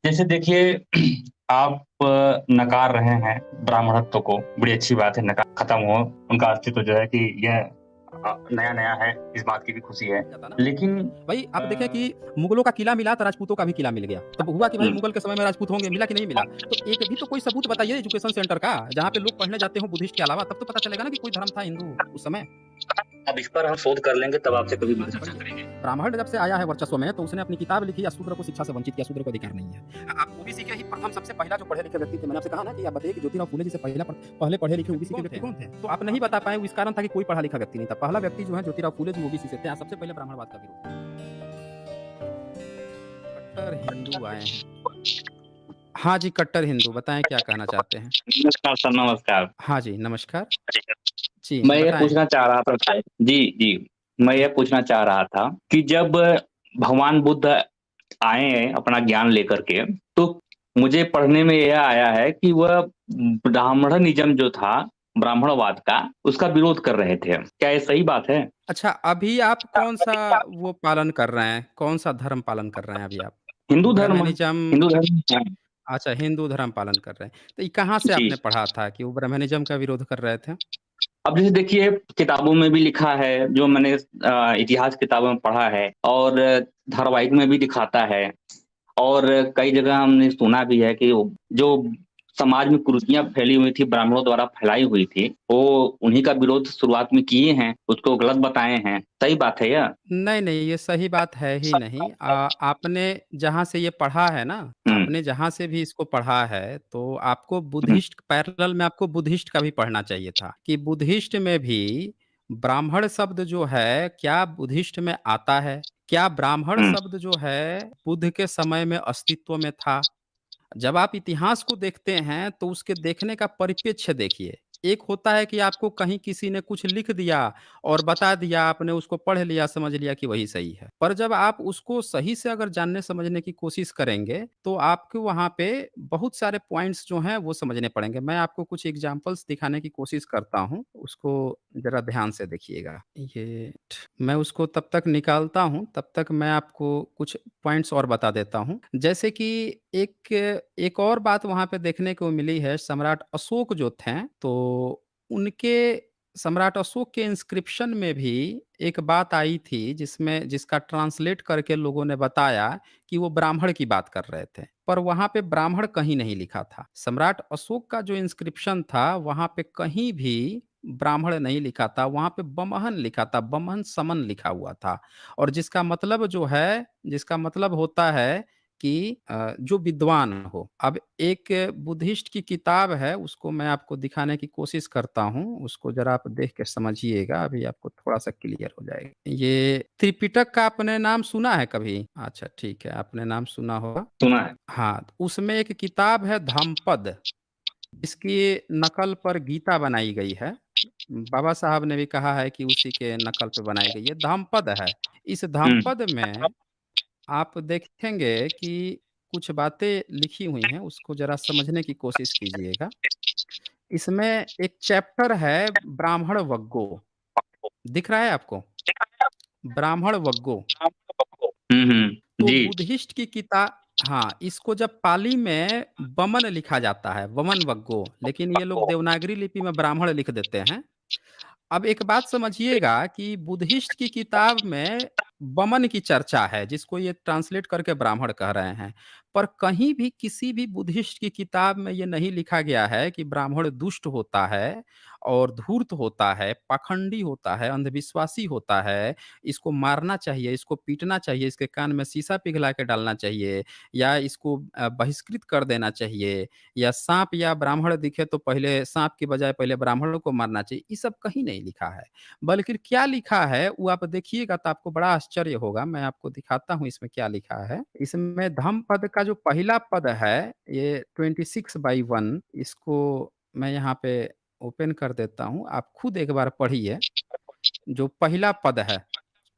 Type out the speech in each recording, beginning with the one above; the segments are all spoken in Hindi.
जैसे देखिए आप नकार रहे हैं ब्राह्मणत्व को, बड़ी अच्छी बात है, नकार खत्म हो, उनका अस्तित्व जो है कि यह नया-नया है, इस बात की भी खुशी है। जाता ना। लेकिन भाई आप देखें कि मुगलों का किला मिला तो राजपूतों का भी किला मिल गया। तब हुआ कि भाई हुँ। मुगल के समय में राजपूत होंगे, मिला कि नहीं मिला? तो एक भी तो कोई सबूत बताइए एजुकेशन सेंटर का, जहाँ पे लोग पढ़ने जाते हों बुद्धिस्ट के अलावा, तब तो पता चलेगा ना कि कोई धर्म था हिंदू उस समय। अब इस पर हम शोध कर लेंगे तब आपसे कभी भी अच्छा चर्चा पढ़िए, करेंगे। ब्राह्मण जब से आया है वर्चस्व में तो उसने अपनी किताब लिखी, अशूद्र को शिक्षा से वंचित किया, शूद्र को अधिकार नहीं है। आप ओबीसी के ही प्रथम सबसे पहला जो पढ़े लिखे व्यक्ति थे, मैंने आपसे कहा ना कि आप बताइए कि ज्योतिराव फूले जैसे पहले पढ़े लिखे ओबीसी के व्यक्ति कौन थे? तो आप नहीं बता पाए, वो इस कारण था कि कोई पढ़ा लिखा व्यक्ति नहीं था। पहला व्यक्ति जो है ज्योतिराव फूले जी ओबीसी से थे, सबसे पहले ब्राह्मणवाद का विरोध। कट्टर हिंदू आए हैं। हाँ जी, कट्टर हिंदू, बताएँ क्या कहना चाहते हैं? नमस्कार सर, नमस्कार। हाँ जी, नमस्कार। जी, मैं ये बताएँ। पूछना चाह रहा था जी, जी। मैं ये पूछना चाह रहा था कि जब भगवान बुद्ध आए हैं अपना ज्ञान लेकर के, तो मुझे पढ़ने में यह आया है कि वह ब्राह्मणिज़्म जो था, ब्राह्मणवाद का, उसका विरोध कर रहे थे। क्या ये सही बात है? अच्छा, अभी आप कौन-सा वो पालन कर रहे हैं? कौन-सा धर्म पालन कर रहे हैं अभी आप? हिंदू धर्म ब्राह्मणिज़्म। हिंदू धर्म हाँ, अच्छा, हिंदू धर्म पालन कर रहे हैं। तो ये कहाँ से जी। आपने पढ़ा था कि वो ब्राह्मणिज़्म का विरोध कर रहे थे? अब जैसे देखिए किताबों में भी लिखा है, जो मैंने इतिहास किताबों में पढ़ा है और धारावाहिक में भी दिखाता है और कई जगह हमने सुना भी है कि वो जो समाज में कुरीतियाँ फैली हुई थी, ब्राह्मणों द्वारा फैलाई हुई थी, वो उन्हीं का विरोध शुरुआत में किए हैं, उसको गलत बताए हैं। सही बात है यह? नहीं, नहीं, ये सही बात है ही नहीं। आपने जहाँ से ये पढ़ा है ना, हुँ, आपने जहाँ से भी इसको पढ़ा है, तो आपको हुँ, बुद्धिस्ट पैरेलल में आपको बुद्धिस्ट का भी पढ़ना चाहिए था, कि बुद्धिस्ट में भी ब्राह्मण शब्द जो है, क्या बुद्धिस्ट में आता है? क्या ब्राह्मण हुँ, शब्द जो है, बुद्ध के समय में अस्तित्व में था? जब आप इतिहास को देखते हैं तो उसके देखने का परिप्रेक्ष्य देखिए। एक होता है कि आपको कहीं किसी ने कुछ लिख दिया और बता दिया, आपने उसको पढ़ लिया, समझ लिया कि वही सही है। पर जब आप उसको सही से अगर जानने समझने की कोशिश करेंगे, तो आपको वहाँ पे बहुत सारे पॉइंट्स जो हैं वो समझने पड़ेंगे। मैं आपको कुछ एग्ज़ाम्पल्स दिखाने की कोशिश करता हूँ, उसको ज़रा ध्यान से देखिएगा। ये मैं उसको तब तक निकालता हूँ, तब तक मैं आपको कुछ पॉइंट्स और बता देता हूँ। जैसे कि एक एक और बात वहाँ पे देखने को मिली है, सम्राट अशोक जो थे, तो उनके सम्राट अशोक के इंस्क्रिप्शन में भी एक बात आई थी जिसका ट्रांसलेट करके लोगों ने बताया कि वो ब्राह्मण की बात कर रहे थे। पर वहाँ पे ब्राह्मण कहीं नहीं लिखा था। सम्राट अशोक का जो इंस्क्रिप्शन था, वहाँ पे कहीं भी ब्राह्मण नहीं लिखा था, वहाँ पे बमहन लिखा था, बमहन समन लिखा हुआ था। और जिसका मतलब होता है कि जो विद्वान हो। अब एक बुद्धिस्ट की किताब है, उसको मैं आपको दिखाने की कोशिश करता हूँ, उसको ज़रा आप देख के समझिएगा, अभी आपको थोड़ा-सा क्लियर हो जाएगा। ये त्रिपिटक का आपने नाम सुना है कभी? अच्छा ठीक है, आपने नाम सुना होगा। सुना है। हाँ, तो उसमें एक किताब है धम्मपद, इसकी नकल पर गीता बनाई गई है। बाबा साहब ने भी कहा है कि उसी के नकल पे बनाई गई है, धम्मपद है। इस हुँ, धम्मपद में आप देखेंगे कि कुछ बातें लिखी हुई हैं, उसको ज़रा समझने की कोशिश कीजिएगा। इसमें एक चैप्टर है ब्राह्मण वग्गो, दिख रहा है आपको? ब्राह्मण वग्गो। हुँ, हुँ, तो जी। बुद्धिस्ट की हाँ, इसको जब पाली में बमन लिखा जाता है, वमन वग्गो, लेकिन ये लोग देवनागरी लिपि में ब्राह्मण लिख देते हैं। अब एक बात समझिएगा कि बुद्धिस्ट की किताब में बमन की चर्चा है, जिसको ये ट्रांसलेट करके ब्राह्मण कह रहे हैं। पर कहीं भी किसी भी बुद्धिस्ट की किताब में ये नहीं लिखा गया है कि ब्राह्मण दुष्ट होता है और धूर्त होता है, पाखंडी होता है, अंधविश्वासी होता है, इसको मारना चाहिए, इसको पीटना चाहिए, इसके कान में शीशा पिघला के डालना चाहिए या इसको बहिष्कृत कर देना चाहिए या साँप या ब्राह्मण दिखे तो पहले साँप की बजाय पहले ब्राह्मणों को मारना चाहिए, ये सब कहीं नहीं लिखा है। बल्कि क्या लिखा है वो आप देखिएगा तो आपको बड़ा आश्चर्य होगा, मैं आपको दिखाता हूँ इसमें क्या लिखा है। इसमें धम्म पद का जो पहला पद है, ये 26/1, इसको मैं यहाँ पे ओपन कर देता हूँ, आप खुद एक बार पढ़िए। जो पहला पद है,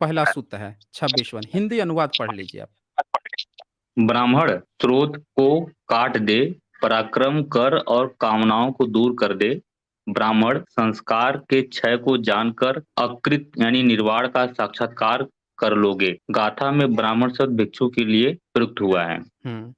पहला सूत्र है 26वां, हिंदी अनुवाद पढ़ लीजिए आप। ब्राह्मण क्रोध को काट दे, पराक्रम कर और कामनाओं को दूर कर दे। ब्राह्मण संस्कार के क्षय को जानकर अकृत यानी निर्वाण का साक्षात्कार कर लोगे। गाथा में ब्राह्मण शब्द भिक्षु के लिए प्रयुक्त हुआ है। हुँ।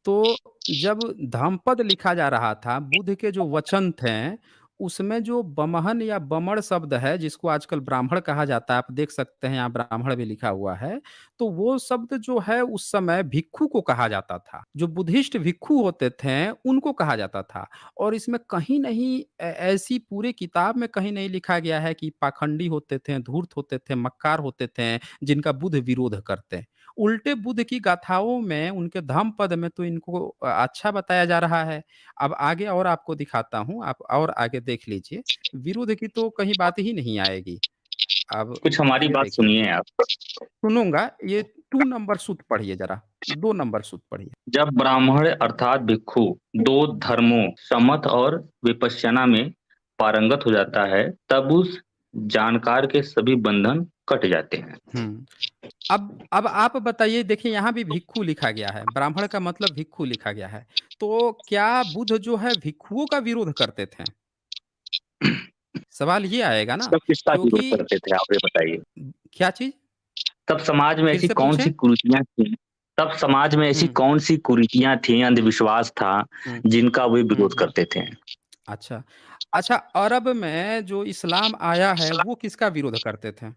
तो जब धम्मपद लिखा जा रहा था, बुद्ध के जो वचन थे, उसमें जो बमहन या बमण शब्द है, जिसको आजकल ब्राह्मण कहा जाता है, आप देख सकते हैं यहाँ ब्राह्मण भी लिखा हुआ है, तो वो शब्द जो है उस समय भिक्षु को कहा जाता था। जो बुद्धिस्ट भिक्षु होते थे, उनको कहा जाता था और इसमें कहीं नहीं ऐसी पूरी किताब में कहीं नहीं लिखा गया है कि पाखंडी होते थे, धूर्त होते थे, मक्कार होते थे, जिनका बुद्ध विरोध करते। उल्टे बुद्ध की गाथाओं में उनके धम्म पद में तो इनको अच्छा बताया जा रहा है। अब आगे और आपको दिखाता हूँ, आप और आगे देख लीजिए। विरोध की तो कहीं बात ही नहीं आएगी। अब कुछ हमारी ये बात देखिए, सुनिए आप। सुनूँगा ये 2 नंबर सूत्र पढ़िए ज़रा, 2 नंबर सूत्र पढ़िए। जब ब्राह्मण अर्थात भिक्षु दो धर्मों समत और विपश्यना में पारंगत हो जाता है, तब उस जानकार के सभी बंधन कट जाते हैं। हुँ। अब आप बताइए, देखिए यहाँ भी भिक्षु लिखा गया है, ब्राह्मण का मतलब भिक्षु लिखा गया है। तो क्या बुद्ध जो है भिक्षुओं का विरोध करते थे? सवाल ये आएगा ना, तब किसका विरोध क्योंकि करते थे, आप ये बताइए। क्या चीज़? तब समाज में फिर ऐसी से कौन पूछें? सी कुरीतियां थी तब समाज में ऐसी हुँ, कौन सी कुरीतियां थी, अंधविश्वास था, हुँ, जिनका वे हुँ, विरोध हुँ। करते थे। अच्छा। अच्छा, अरब में जो इस्लाम आया है, वो किसका विरोध करते थे?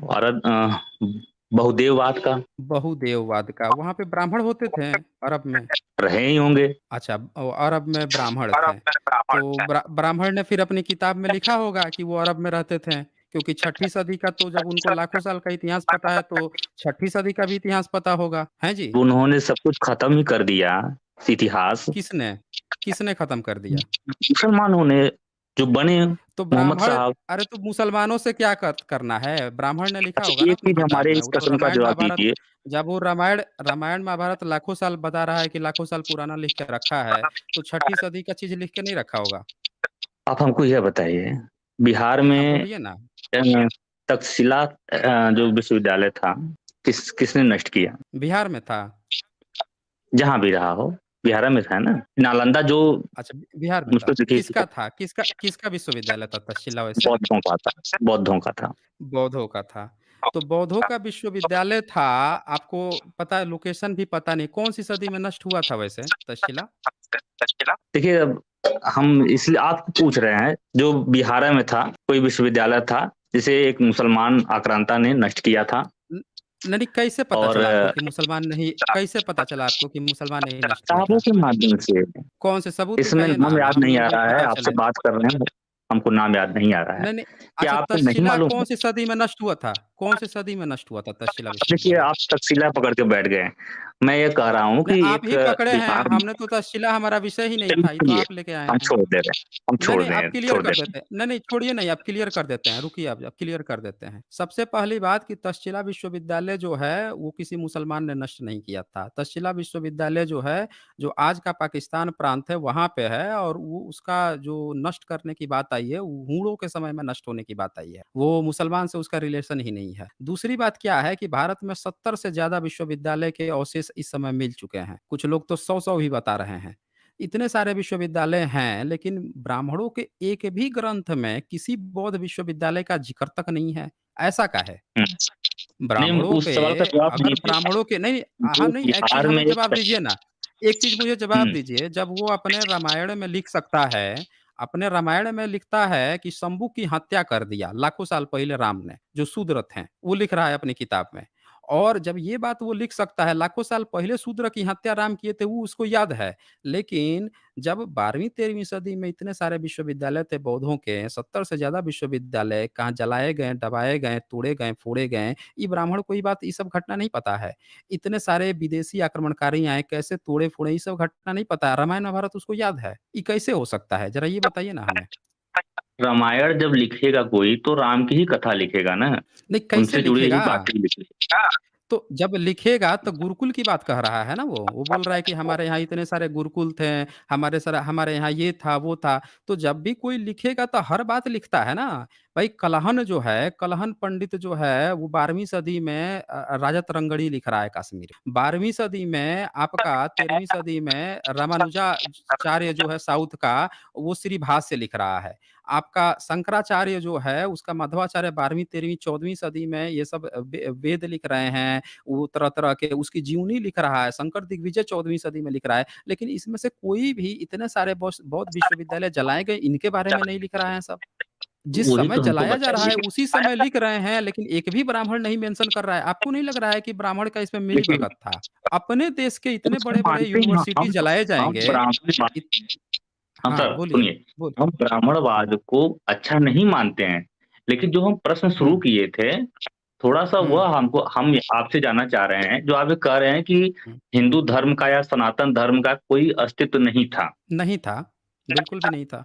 और बहुदेववाद का। बहुदेववाद का। वहाँ पे ब्राह्मण होते थे अरब में? रहे ही होंगे। अच्छा, अरब में ब्राह्मण थे। तो ब्राह्मण ने फिर अपनी किताब में लिखा होगा कि वो अरब में रहते थे, क्योंकि छठी सदी का तो जब उनको लाखों साल का इतिहास पता है, तो छठी सदी का भी इतिहास पता होगा। हैं जी? उन्होंने सब कुछ खत्म ही कर दिया, इतिहास। किसने? किसने खत्म कर दिया? मुसलमानों ने, जो बने तो मोहम्मद ब्राह्मण, साहब। अरे तो मुसलमानों से क्या करना है? ब्राह्मण ने लिखा होगा अच्छा, ना एक अपनी चीज किताब हमारे में। इस वो तो प्रश्न का रामायण जवाब महाभारत, दीजिए। जब वो रामायण रामायण महाभारत लाखों साल बता रहा है कि लाखों साल पुराना लिख के रखा है, तो छठी सदी का चीज़ लिख के नहीं रखा होगा। आप हमको यह बताइए, बिहार हाँ, में बोलिए ना। तक्षशिला जो विश्वविद्यालय था, किसने नष्ट किया? बिहार में था? जहाँ भी रहा हो, बिहार में था ना। नालंदा जो अच्छा, बिहार में था। मुझको देखिए, किसका था? किसका किसका विश्वविद्यालय था तक्षशिला वैसे? बौद्धों का था। बौद्धों का था। तो बौद्धों का विश्वविद्यालय था, आपको पता है, लोकेशन भी पता नहीं, कौन-सी सदी में नष्ट हुआ था वैसे तक्षशिला? देखिए, अब हम इसलिए आपको पूछ रहे हैं, जो बिहार में था, कोई विश्वविद्यालय था, जिसे एक मुसलमान आक्रांता ने नष्ट किया था। न नहीं, कैसे पता और चला आपको कि मुसलमान नहीं, कैसे पता चला आपको कि मुसलमान ने ही नष्ट किया किताबों था? के माध्यम से। कौन से सबूत इसमें दिखाइए ना, नाम याद हम नहीं लोग आ भी रहा है, पता आपसे चले। बात कर रहे हैं, हमको नाम याद नहीं आ रहा है। नहीं, नहीं। क्या अच्छा, आपको नहीं तक्षशिला मालूम है? कौन-सी सदी में नष्ट हुआ था? कौन-सी सदी में नष्ट हुआ था तक्षशिला देखिए, विश्वविद्यालय? आप तक्षशिला पकड़ के बैठ गए। मैं ये कह रहा हूँ नहीं, कि आप एक ही पकड़े हैं, बिहार में। हमने तो तक्षशिला हमारा विषय ही नहीं चलिए था, ये तो छोड़िए, आप लेके आए हम हैं। छोड़ दे रहे हैं, हम नहीं, नहीं, आप क्लियर छोड़ दे कर रहे देते हैं। नहीं, नहीं, छोड़िए नहीं, आप क्लियर कर देते हैं, रुकिए, आप क्लियर कर देते हैं। सबसे पहली बात कि तक्षशिला विश्वविद्यालय जो है, वो किसी मुसलमान ने नष्ट नहीं किया था। तक्षशिला विश्वविद्यालय जो है, जो आज का पाकिस्तान प्रांत है, वहाँ पे है, और वो उसका जो नष्ट करने की बात आई है, वो हूणों के समय में नष्ट होने की बात आई है। वो मुसलमान से उसका रिलेशन ही नहीं है। दूसरी बात क्या है कि भारत में 70 से ज़्यादा विश्वविद्यालय के अवशेष इस समय मिल चुके हैं। कुछ लोग तो 100-100 भी बता रहे हैं। इतने सारे विश्वविद्यालय हैं, लेकिन ब्राह्मणों के एक भी ग्रंथ में किसी बौद्ध विश्वविद्यालय का ज़िक्र तक नहीं है। ऐसा का है? हैं। नहीं, ब्राह्मणों उस के, सवाल का जवाब अगर दीजिए। ब्राह्मणों के नहीं, हाँ, जो नहीं, एक चीज़ बिहार में हमें एक जवाब दीजिए ना। एक चीज़ मुझे जवाब हुँ, दीजिए, जब वो अपने रामायण में लिख सकता है, अपने रामायण में लिखता है कि शंभू की हत्या कर दिया लाखों साल पहले राम ने, जो शूद्र थे, वो लिख रहा है अपनी किताब में। और जब ये बात वो लिख सकता है, लाखों साल पहले शूद्र की हत्या राम किए थे, वो उसको याद है। लेकिन जब 12वीं-13वीं सदी में इतने सारे विश्वविद्यालय थे बौद्धों के, 70 से ज़्यादा विश्वविद्यालय कहाँ जलाए गए, दबाए गए, तोड़े गए, फोड़े गए, ये ब्राह्मण को ये बात, ये सब घटना नहीं पता है। इतने सारे विदेशी आक्रमणकारी आए, कैसे तोड़े-फोड़े, ये सब घटना नहीं पता है। रामायण महाभारत उसको याद है। ये कैसे हो सकता है? ज़रा ये बताइए ना हमें। रामायण जब लिखेगा कोई, तो राम की ही कथा लिखेगा ना, नहीं, कैसे उनसे जुड़ी हुई लिखेगा? बातें लिखेगा। तो जब लिखेगा तो गुरुकुल की बात कह रहा है ना वो। वो बोल रहा है कि हमारे यहाँ इतने सारे गुरुकुल थे, हमारे यहाँ ये था, वो था। तो जब भी कोई लिखेगा तो हर बात लिखता है ना। भाई कलहन जो है, कलहन पंडित जो है, वो 12वीं सदी में राजा तरंगड़ी लिख रहा है कश्मीरी। 12वीं सदी में आपका, 13वीं सदी में रामानुजाचार्य जो है साउथ का, वो श्री भाष्य लिख रहा है। आपका शंकराचार्य जो है उसका मध्वाचार्य 12वीं, 13वीं, 14वीं सदी में ये सब वेद लिख रहे हैं, वो तरह-तरह के उसकी जीवनी लिख रहा है, शंकर दिग्विजय 14वीं सदी में लिख रहा है। लेकिन इसमें से कोई भी इतने सारे बौद्ध विश्वविद्यालय जलाए गए, इनके बारे में नहीं लिख रहा है सब। जिस वही समय तो हमको जलाया जा रहा है, बताइए। उसी समय लिख रहे हैं, लेकिन एक भी ब्राह्मण नहीं मेंशन कर रहा है। आपको नहीं लग रहा है कि ब्राह्मण का इसमें देखिए, मिलीभगत था? अपने देश के इतने कुछ बड़े-बड़े मानते हैं यूनिवर्सिटी जलाए हम जाएँगे। ब्राह्मण इत हाँ हाँ, सर बोलिए, सुनिए, बोल हम हुँ, ब्राह्मणवाद को अच्छा नहीं मानते हैं, लेकिन जो हम प्रश्न शुरू हुँ, किए थे, थोड़ा-सा हुँ, वह हमको हम आपसे जानना चाह रहे हैं, जो आप ये कह रहे हैं कि हुँ। हिंदू धर्म का या सनातन धर्म का कोई अस्तित्व नहीं था। नहीं था, बिल्कुल भी नहीं था।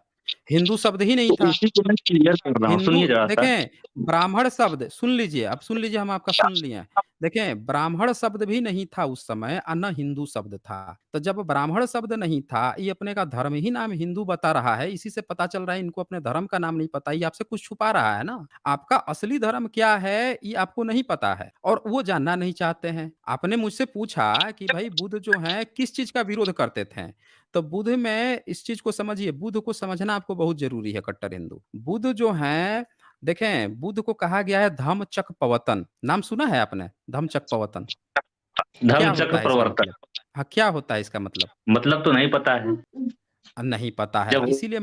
हिंदू शब्द ही नहीं तो था। उसी को मैं क्लियर कर रहा हूँ, हिंदू सुनिए ज़रा-सा। देखें, ब्राह्मण शब्द सुन लीजिए, अब सुन लीजिए हम आपका सुन लिए हैं। देखें, ब्राह्मण शब्द भी नहीं था उस समय और ना हिंदू शब्द था। तो जब ब्राह्मण शब्द नहीं था, ये अपने का धर्म ही नाम हिंदू बता रहा है, इसी से पता चल रहा है इनको अपने धर्म का नाम नहीं पता, ये आपसे कुछ छुपा रहा है ना। आपका असली धर्म क्या है, ये आपको नहीं पता है और वो जानना नहीं चाहते हैं। आपने मुझसे पूछा कि भाई बुद्ध जो हैं, किस चीज़ का विरोध करते थे? तो बुद्ध में इस चीज़ को समझिए, बुद्ध को समझना आपको बहुत ज़रूरी है कट्टर हिंदू। बुद्ध जो हैं, देखें बुद्ध को कहा गया है धम्मचक्कपवतन, नाम सुना है आपने? धम्मचक्कपवतन, क्या धर्मचक्र होता है इसका प्रवर्तक, मतलब? हाँ, क्या होता है इसका मतलब? मतलब तो नहीं पता है। नहीं पता है, जब इसीलिए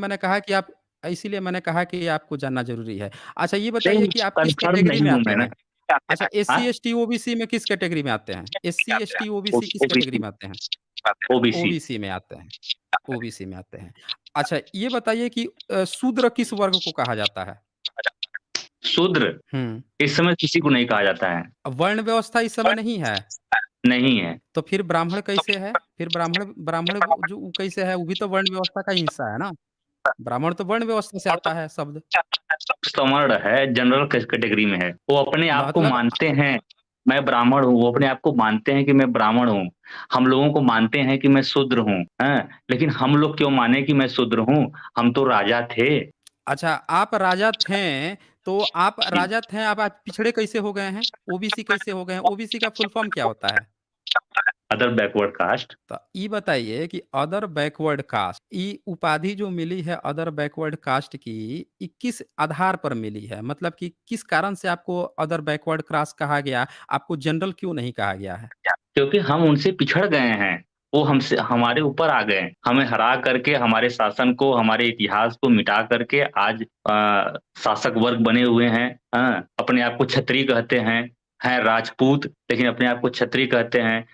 मैंने कहा कि आपको जानना ज़रूरी है। अच्छा ये बताइए नहीं कि आप किस कन्फर्म कैटेगरी नहीं में हूँ आते मैं ना। हैं? अच्छा हाँ? एससी, एसटी, ओबीसी में किस कैटेगरी में आते हैं? एससी, एसटी, ओबीसी किस कैटेगरी ओबीसी, में आते हैं? ओबीसी। ओबीसी में आते हैं। ओबीसी में आते हैं। अच्छा ये बताइए कि शूद्र किस वर्ग को कहा जाता है? शूद्र हुँ। इस समय किसी को नहीं कहा जाता है। वर्ण व्यवस्था इस समय नहीं है, नहीं है। तो फिर ब्राह्मण कैसे है? फिर ब्राह्मण ब्राह्मण वो जो वो कैसे है? वो भी तो वर्ण व्यवस्था का ही हिस्सा है ना? ब्राह्मण तो वर्ण व्यवस्था से आता है शब्द। सवर्ण है, जनरल कैटेगरी में है। वो अपने आप को मतलब मानते हैं, मैं ब्राह्मण हूँ, वो अपने आप को मानते हैं कि मैं ब्राह्मण हूँ। हम लोगों को मानते हैं कि मैं शूद्र हूँ, हैं? लेकिन हम लोग क्यों माने कि मैं शूद्र हूँ? हम तो राजा थे। अच्छा आप राजा थे, तो आप राजा थे, अब आप पिछड़े कैसे हो गए हैं? ओबीसी कैसे हो गए हैं? ओबीसी का फुल फॉर्म क्या होता है? Other backward caste. तो ये बताइए कि अदर बैकवर्ड कास्ट ये उपाधि जो मिली है अदर बैकवर्ड कास्ट की, ये किस आधार पर मिली है? मतलब कि किस कारण से आपको अदर बैकवर्ड कास्ट कहा गया? आपको जनरल क्यों नहीं कहा गया है? क्योंकि हम उनसे पिछड़ गए हैं। वो हमसे हमारे ऊपर आ गए। हमें हरा करके हमारे शासन को, हमारे इतिहास को मिटा करके आज शासक वर्ग बने हुए हैं। अपने आप को क्षत्रिय कहते हैं राजपूत लेकिन अपने आप को क्षत्रिय कहते हैं।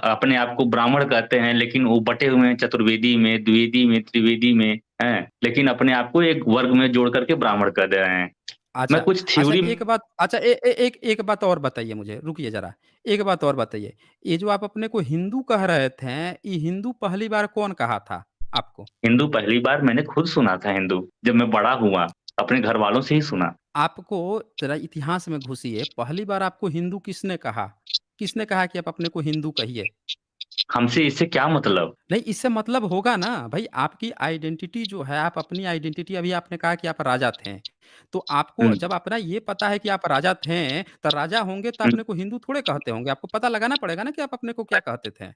अपने आप को ब्राह्मण कहते हैं लेकिन वो बटे हुए हैं चतुर्वेदी में, द्विवेदी में, त्रिवेदी में, हैं? लेकिन अपने आप को एक वर्ग में जोड़ करके ब्राह्मण कह दे रहे हैं। मैं अच्छा, कुछ अच्छा थ्योरी एक बात अच्छा ए ए एक एक बात और बताइए मुझे, रुकिए ज़रा। एक बात और बताइए, ये जो आप अपने को हिंदू कह रहे थे, ये हिंदू पहली बार कौन कहा था आपको? हिंदू पहली बार मैंने खुद सुना था हिंदू, जब मैं बड़ा हुआ, अपने घरवालों से ही सुना। आपको ज़रा इतिहास में घुसिए, पहली बार आपको हिंदू किसने कहा? किसने कहा कि आप अपने को हिंदू कहिए? हमसे इससे क्या मतलब? नहीं, इससे मतलब होगा ना, भई आपकी आइडेंटिटी जो है, आप अपनी आइडेंटिटी अभी आपने कहा कि आप राजा थे। तो हुँ, आपको जब अपना ये पता है कि आप राजा थे, तो राजा होंगे तो हुँ। अपने को हिंदू थोड़े कहते होंगे, आपको पता लगाना पड़ेगा ना कि आप अपने को क्या कहते थे। हम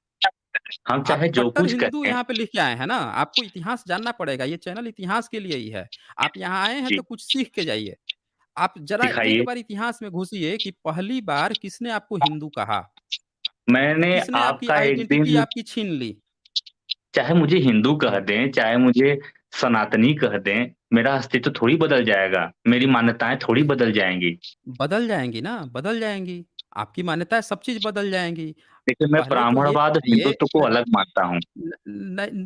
आप चाहे जो कट्टर कुछ हिंदू कहें। यहाँ पे लिख के आए हैं ना, आपको इतिहास जानना पड़ेगा, ये चैनल इतिहास के लिए ही है। आप यहाँ आए हैं जी, तो कुछ सीख के जाइए। आप ज़रा एक सिखाइए। बार इतिहास में घुसिए कि पहली बार किसने आपको हिंदू कहा? मैंने किसने आपकी आपका एक आइडेंटिटी दिन आपकी छीन ली? चाहे मुझे हिंदू कह दें, चाहे मुझे सनातनी कह दें, मेरा अस्तित्व थोड़ी बदल जाएगा, मेरी मान्यताएँ थोड़ी बदल जाएँगी। बदल जाएँगी ना, बदल जाएँगी। आपकी मान्यताएँ सब चीज़ बदल जाएँगी। देखिए मैं पहले तो ये ब्राह्मणवाद, बताइए हिंदुत्व को अलग मानता हूँ।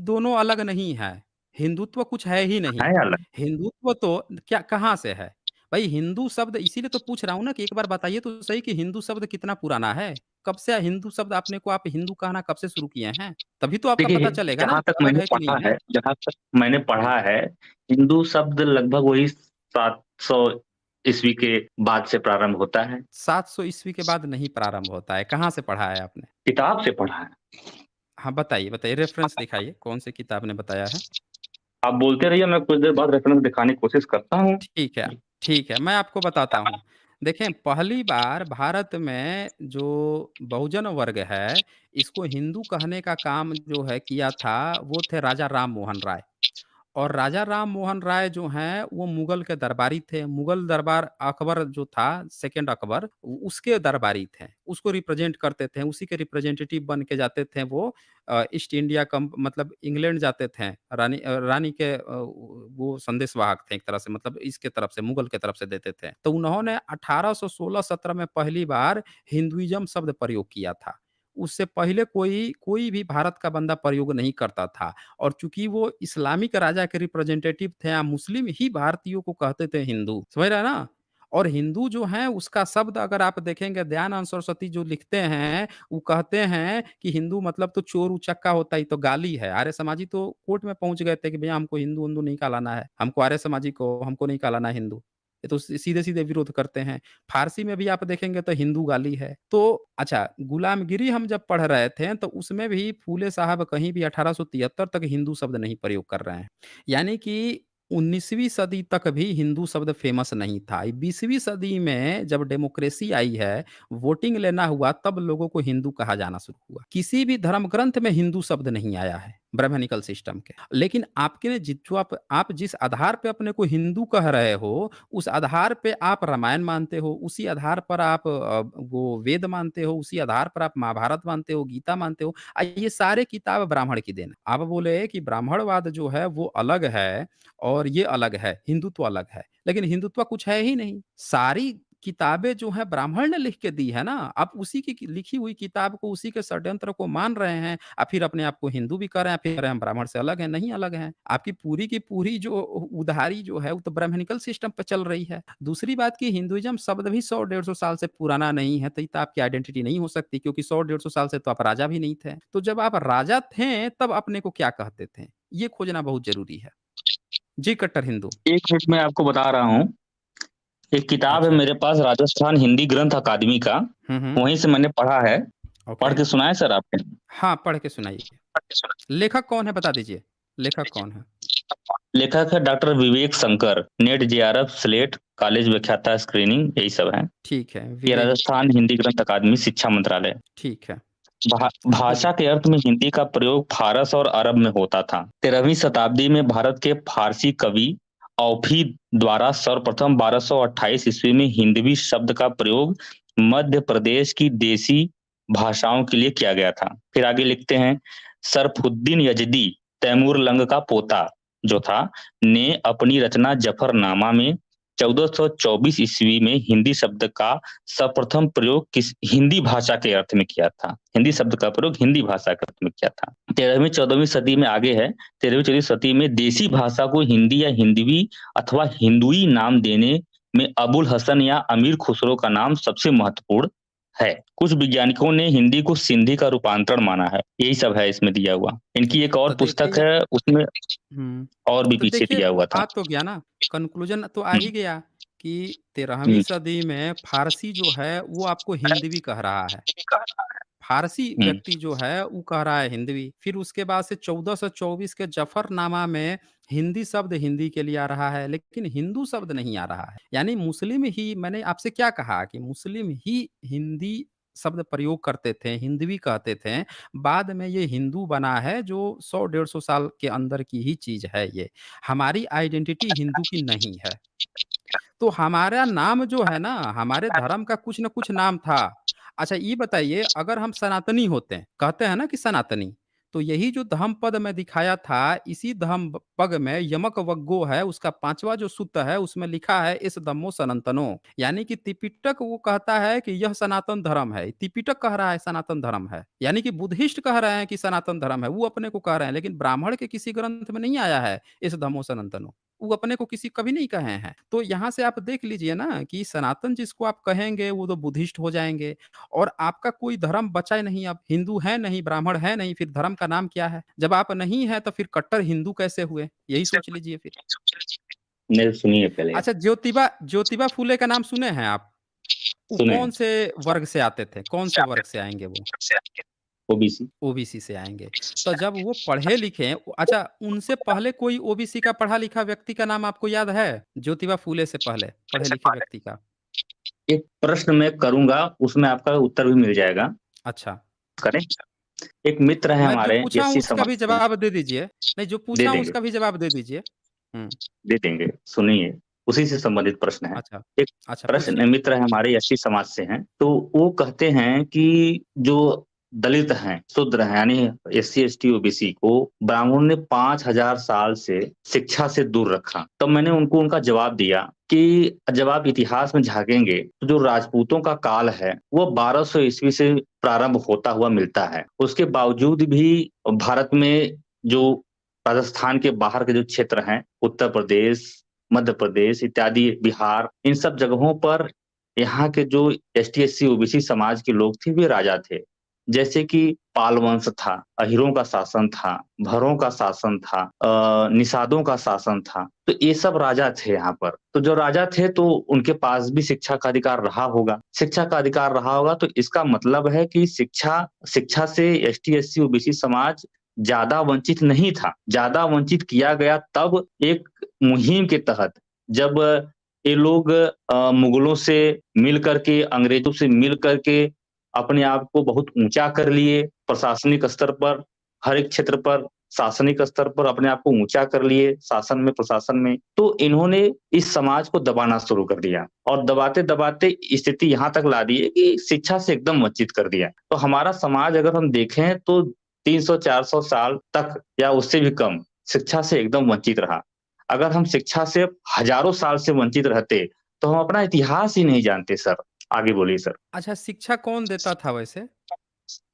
दोनों अलग नहीं है। हिंदुत्व कुछ है ही नहीं। है अलग। हिंदुत्व तो क्या कहाँ से है? भई हिंदू शब्द इसीलिए तो पूछ रहा हूँ ना कि एक बार बताइए तो सही कि हिंदू शब्द कितना पुराना है? कब से हिंदू शब्द आपने को आप हिंदू कहना कब से शुरू किए हैं? तभी तो आपका देखिए, पता चलेगा ना जहाँ कि तक अलग मैंने है कि पढ़ा नहीं है। है जहाँ तक मैंने हुँ। पढ़ा है, हिंदू शब्द लगभग वही 700 ईस्वी के बाद से प्रारंभ होता है। 700 ईस्वी के बाद नहीं प्रारंभ होता है। कहाँ से पढ़ा है आपने? किताब से पढ़ा है। हाँ, बताइए, बताइए रेफ़रेंस दिखाइए, कौन-सी किताब ने बताया है? आप बोलते रहिए, मैं कुछ देर बाद रेफ़रेंस दिखाने की कोशिश करता हूँ। ठीक है, ठीक है, मैं आपको बताता हूँ। देखें, पहली बार भारत में जो बहुजन वर्ग है, इसको हिंदू कहने का काम जो है किया था, वो थे राजा राम मोहन राय। और राजा राम मोहन राय जो हैं, वो मुगल के दरबारी थे। मुगल दरबार अकबर जो था, सेकंड अकबर, उसके दरबारी थे। उसको रिप्रेजेंट करते थे, उसी के रिप्रेजेंटेटिव बन के जाते थे वो ईस्ट इंडिया कम मतलब इंग्लैंड जाते थे। रानी के वो संदेशवाहक थे एक तरह से, मतलब इसके तरफ से, मुगल के तरफ से देते थे। तो उन्होंने 1816-17 में पहली बार हिंदुइज़्म शब्द प्रयोग किया था। उससे पहले कोई कोई भी भारत का बंदा प्रयोग नहीं करता था। और चूँकि वो इस्लामिक राजा के रिप्रेजेंटेटिव थे, मुस्लिम ही भारतीयों को कहते थे हिंदू, समझ रहे हैं ना? और हिंदू जो है उसका शब्द अगर आप देखेंगे, दयानंद सरस्वती जो लिखते हैं, वो कहते हैं कि हिंदू मतलब तो चोर उचक्का होता है, ये तो गाली है। आर्य समाजी तो कोर्ट में पहुँच गए थे कि भैया हमको हिंदू-विंदू नहीं कहलाना है, हमको आर्य समाजी को हमको नहीं कहलाना है हिंदू। ये तो सीधे-सीधे विरोध करते हैं। फ़ारसी में भी आप देखेंगे तो हिंदू गाली है। तो अच्छा, गुलामगिरी हम जब पढ़ रहे थे तो उसमें भी फूले साहब कहीं भी 1873 तक हिंदू शब्द नहीं प्रयोग कर रहे हैं। यानी कि 19वीं सदी तक भी हिंदू शब्द फ़ेमस नहीं था। 20वीं सदी में जब डेमोक्रेसी आई है, वोटिंग लेना हुआ, तब लोगों को हिंदू कहा जाना शुरू हुआ। किसी भी धर्म ग्रंथ में हिंदू शब्द नहीं आया है, ब्राह्मणिकल सिस्टम के। लेकिन आपके ने जो आप जिस आधार पे अपने को हिंदू कह रहे हो, उस आधार पे आप रामायण मानते हो, उसी आधार पर आप वो वेद मानते हो, उसी आधार पर आप महाभारत मानते हो, गीता मानते हो। ये सारे किताब ब्राह्मण की देन है। आप बोले कि ब्राह्मणवाद जो है वो अलग है और ये अलग है, हिंदुत्व अलग है। लेकिन हिंदुत्व कुछ है ही नहीं। सारी किताबें जो हैं ब्राह्मण ने लिख के दी है ना। आप उसी की लिखी हुई किताब को, उसी के षड्यंत्र को मान रहे हैं, फिर अपने आप को हिंदू भी कह रहे हैं, फिर कह रहे हैं हम ब्राह्मण से अलग हैं, नहीं अलग हैं। आपकी पूरी की पूरी जो उधारी जो है वो तो ब्राह्मणिकल सिस्टम पे चल रही है। दूसरी बात कि हिंदुइज़्म शब्द भी 100 डेढ़ 100 साल से पुराना नहीं है, तो ये तो आपकी आइडेंटिटी नहीं हो सकती, क्योंकि 100 डेढ़ 100 साल से तो आप राजा भी नहीं थे। तो जब आप राजा थे तब अपने को क्या कहते थे? ये खोजना बहुत ज़रूरी है। जी कट्टर हिंदू। एक मिनट में आपको बता रहा हूँ। एक किताब है अच्छा। मेरे पास, राजस्थान हिंदी ग्रंथ अकादमी का, हुँ, हुँ। वहीं से मैंने पढ़ा है। ओके। पढ़ के सुनाए सर आपने? हाँ, पढ़ के सुनाइए। लेखक कौन है बता दीजिए? लेखक कौन है? लेखक है doctor Vivek Shankar, net JRF SLET college व्याख्याता स्क्रीनिंग, यही सब है। ठीक है, ये विवेक। राजस्थान हिंदी ग्रंथ अकादमी, शिक्षा मंत्रालय। ठीक है। भाषा के अर्थ में हिंदी का प्रयोग फारस और अरब में होता था। 13वीं शताब्दी में भारत के फारसी कवि औफी द्वारा सर्वप्रथम 1228 ईस्वी में हिंदवी शब्द का प्रयोग मध्य प्रदेश की देसी भाषाओं के लिए किया गया था। फिर आगे लिखते हैं, सरफुद्दीन यजदी, तैमूर लंग का पोता जो था, ने अपनी रचना जफरनामा में 1424 ईस्वी में हिंदी शब्द का सर्वप्रथम प्रयोग किस हिंदी भाषा के अर्थ में किया था। हिंदी शब्द का प्रयोग हिंदी भाषा के अर्थ में किया था। 13वीं 14वीं सदी में आगे है, 13वीं 14वीं सदी में देसी भाषा को हिंदी या हिंदवी अथवा हिंदुई नाम देने में अबुल हसन या अमीर खुसरो का नाम सबसे महत्वपूर्ण है। कुछ वैज्ञानिकों ने हिंदी को सिंधी का रूपांतरण माना है। यही सब है इसमें दिया हुआ। इनकी एक और तो पुस्तक देखिए, है, उसमें हुँ। और भी तो पीछे देखिए, दिया हुआ था। आ तो गया ना, कन्क्लूज़न तो आ हम्म, ही गया कि 13वीं हम्म, सदी में फ़ारसी जो है वो आपको हिंदवी कह रहा है। फ़ारसी हम्म। व्यक्ति जो है वो कह रहा है हिंदवी। फिर उसके बाद से 1424 के जफरनामा में हिंदी शब्द हिंदी के लिए आ रहा है, लेकिन हिंदू शब्द नहीं आ रहा है। यानी मुस्लिम ही, मैंने आपसे क्या कहा कि मुस्लिम ही हिंदी शब्द प्रयोग करते थे, हिंदवी कहते थे। बाद में ये हिंदू बना है, जो 100 डेढ़ 100 साल के अंदर की ही चीज़ है ये। हमारी आइडेंटिटी हिंदू की नहीं है। तो हमारा नाम जो है ना, हमारे धर्म का कुछ न कुछ नाम था। अच्छा ये बताइए, अगर हम सनातनी होते हैं, कहते हैं ना कि सनातनी, तो यही जो धम्मपद में दिखाया था, इसी धम्मपद में यमक वग्गो है, उसका 5वां जो सूत्र है, उसमें लिखा है इस धम्मो सनातनो। यानी कि त्रिपिटक वो कहता है कि यह सनातन धर्म है। त्रिपिटक कह रहा है सनातन धर्म है। यानी कि बुद्धिस्ट कह रहे हैं कि सनातन धर्म है, वो अपने को कह रहे हैं, लेकिन ब्राह्मण के किसी ग्रंथ में नहीं आया है इस धम्मो सनातनो। वो अपने को किसी कभी नहीं कहे हैं। तो यहाँ से आप देख लीजिए ना कि सनातन जिसको आप कहेंगे वो तो बुद्धिस्ट हो जाएँगे और आपका कोई धर्म बचा ही नहीं अब। हिंदू है नहीं, ब्राह्मण है नहीं, फिर धर्म का नाम क्या है? जब आप नहीं हैं तो फिर कट्टर हिंदू कैसे हुए? यही सोच लीजिए फिर। नहीं, सुनिए पहले आप। अच्छा, ज्योतिबा ज्योतिबा फुले का नाम सुने हैं आप? वो सुने कौन हैं। से वर्ग से आते थे? कौन से वर्ग से आएँगे वो? ओबीसी। ओबीसी से आएँगे। तो जब वो पढ़े-लिखे, अच्छा उनसे पहले कोई ओबीसी का पढ़ा-लिखा व्यक्ति का नाम आपको याद है? ज्योतिबा फुले से पहले पढ़े-लिखे व्यक्ति का? एक प्रश्न मैं करूंगा, उसमें आपका उत्तर भी मिल जाएगा। अच्छा। करें? एक मित्र है मैं जो हमारे पूछा हूँ एससी उसका समाज भी से। जवाब दे दीजिए। नहीं, जो दे पूछा हूँ देंगे, उसका भी जवाब दे दीजिए। हुँ, दे देंगे, सुनिए, उसी से संबंधित प्रश्न है। अच्छा। एक अच्छा, पूछिए। प्रश्न मित्र है हमारे एससी समाज से हैं, तो वो कहते हैं कि जो दलित हैं, शूद्र हैं, यानी एससी एसटी ओबीसी को ब्राह्मणों ने 5000 साल से शिक्षा से दूर रखा। तब मैंने उनको उनका जवाब दिया कि जब आप इतिहास में झांकेंगे तो जो राजपूतों का काल है वो 1200 ईस्वी से प्रारंभ होता हुआ मिलता है। उसके बावजूद भी भारत में जो राजस्थान के बाहर के जो क्षेत्र हैं, उत्तर प्रदेश, मध्य प्रदेश इत्यादि, बिहार, इन सब जगहों पर यहाँ के जो एसटी एससी ओबीसी समाज के लोग थे वे राजा थे। जैसे कि पाल वंश था, अहिरों का शासन था, भरों का शासन था, निषादों का शासन था। तो ये सब राजा थे यहाँ पर। तो जो राजा थे तो उनके पास भी शिक्षा का अधिकार रहा होगा। शिक्षा का अधिकार रहा होगा तो इसका मतलब है कि शिक्षा शिक्षा से एसटी एससी ओबीसी समाज ज्यादा वंचित नहीं था। ज्यादा वंचित किया गया तब एक मुहिम के तहत, जब ये लोग मुगलों से मिल करके, अंग्रेजों से मिल करके अपने आप को बहुत ऊंचा कर लिए, प्रशासनिक स्तर पर, हर एक क्षेत्र पर शासनिक स्तर पर अपने आप को ऊंचा कर लिए, शासन में, प्रशासन में। तो इन्होंने इस समाज को दबाना शुरू कर दिया और दबाते दबाते स्थिति यहाँ तक ला दी है कि शिक्षा से एकदम वंचित कर दिया। तो हमारा समाज अगर हम देखें तो 300-400 साल तक या उससे भी कम शिक्षा से एकदम वंचित रहा। अगर हम शिक्षा से हजारों साल से वंचित रहते तो हम अपना इतिहास ही नहीं जानते सर। आगे बोलिए सर। अच्छा, शिक्षा कौन देता था वैसे?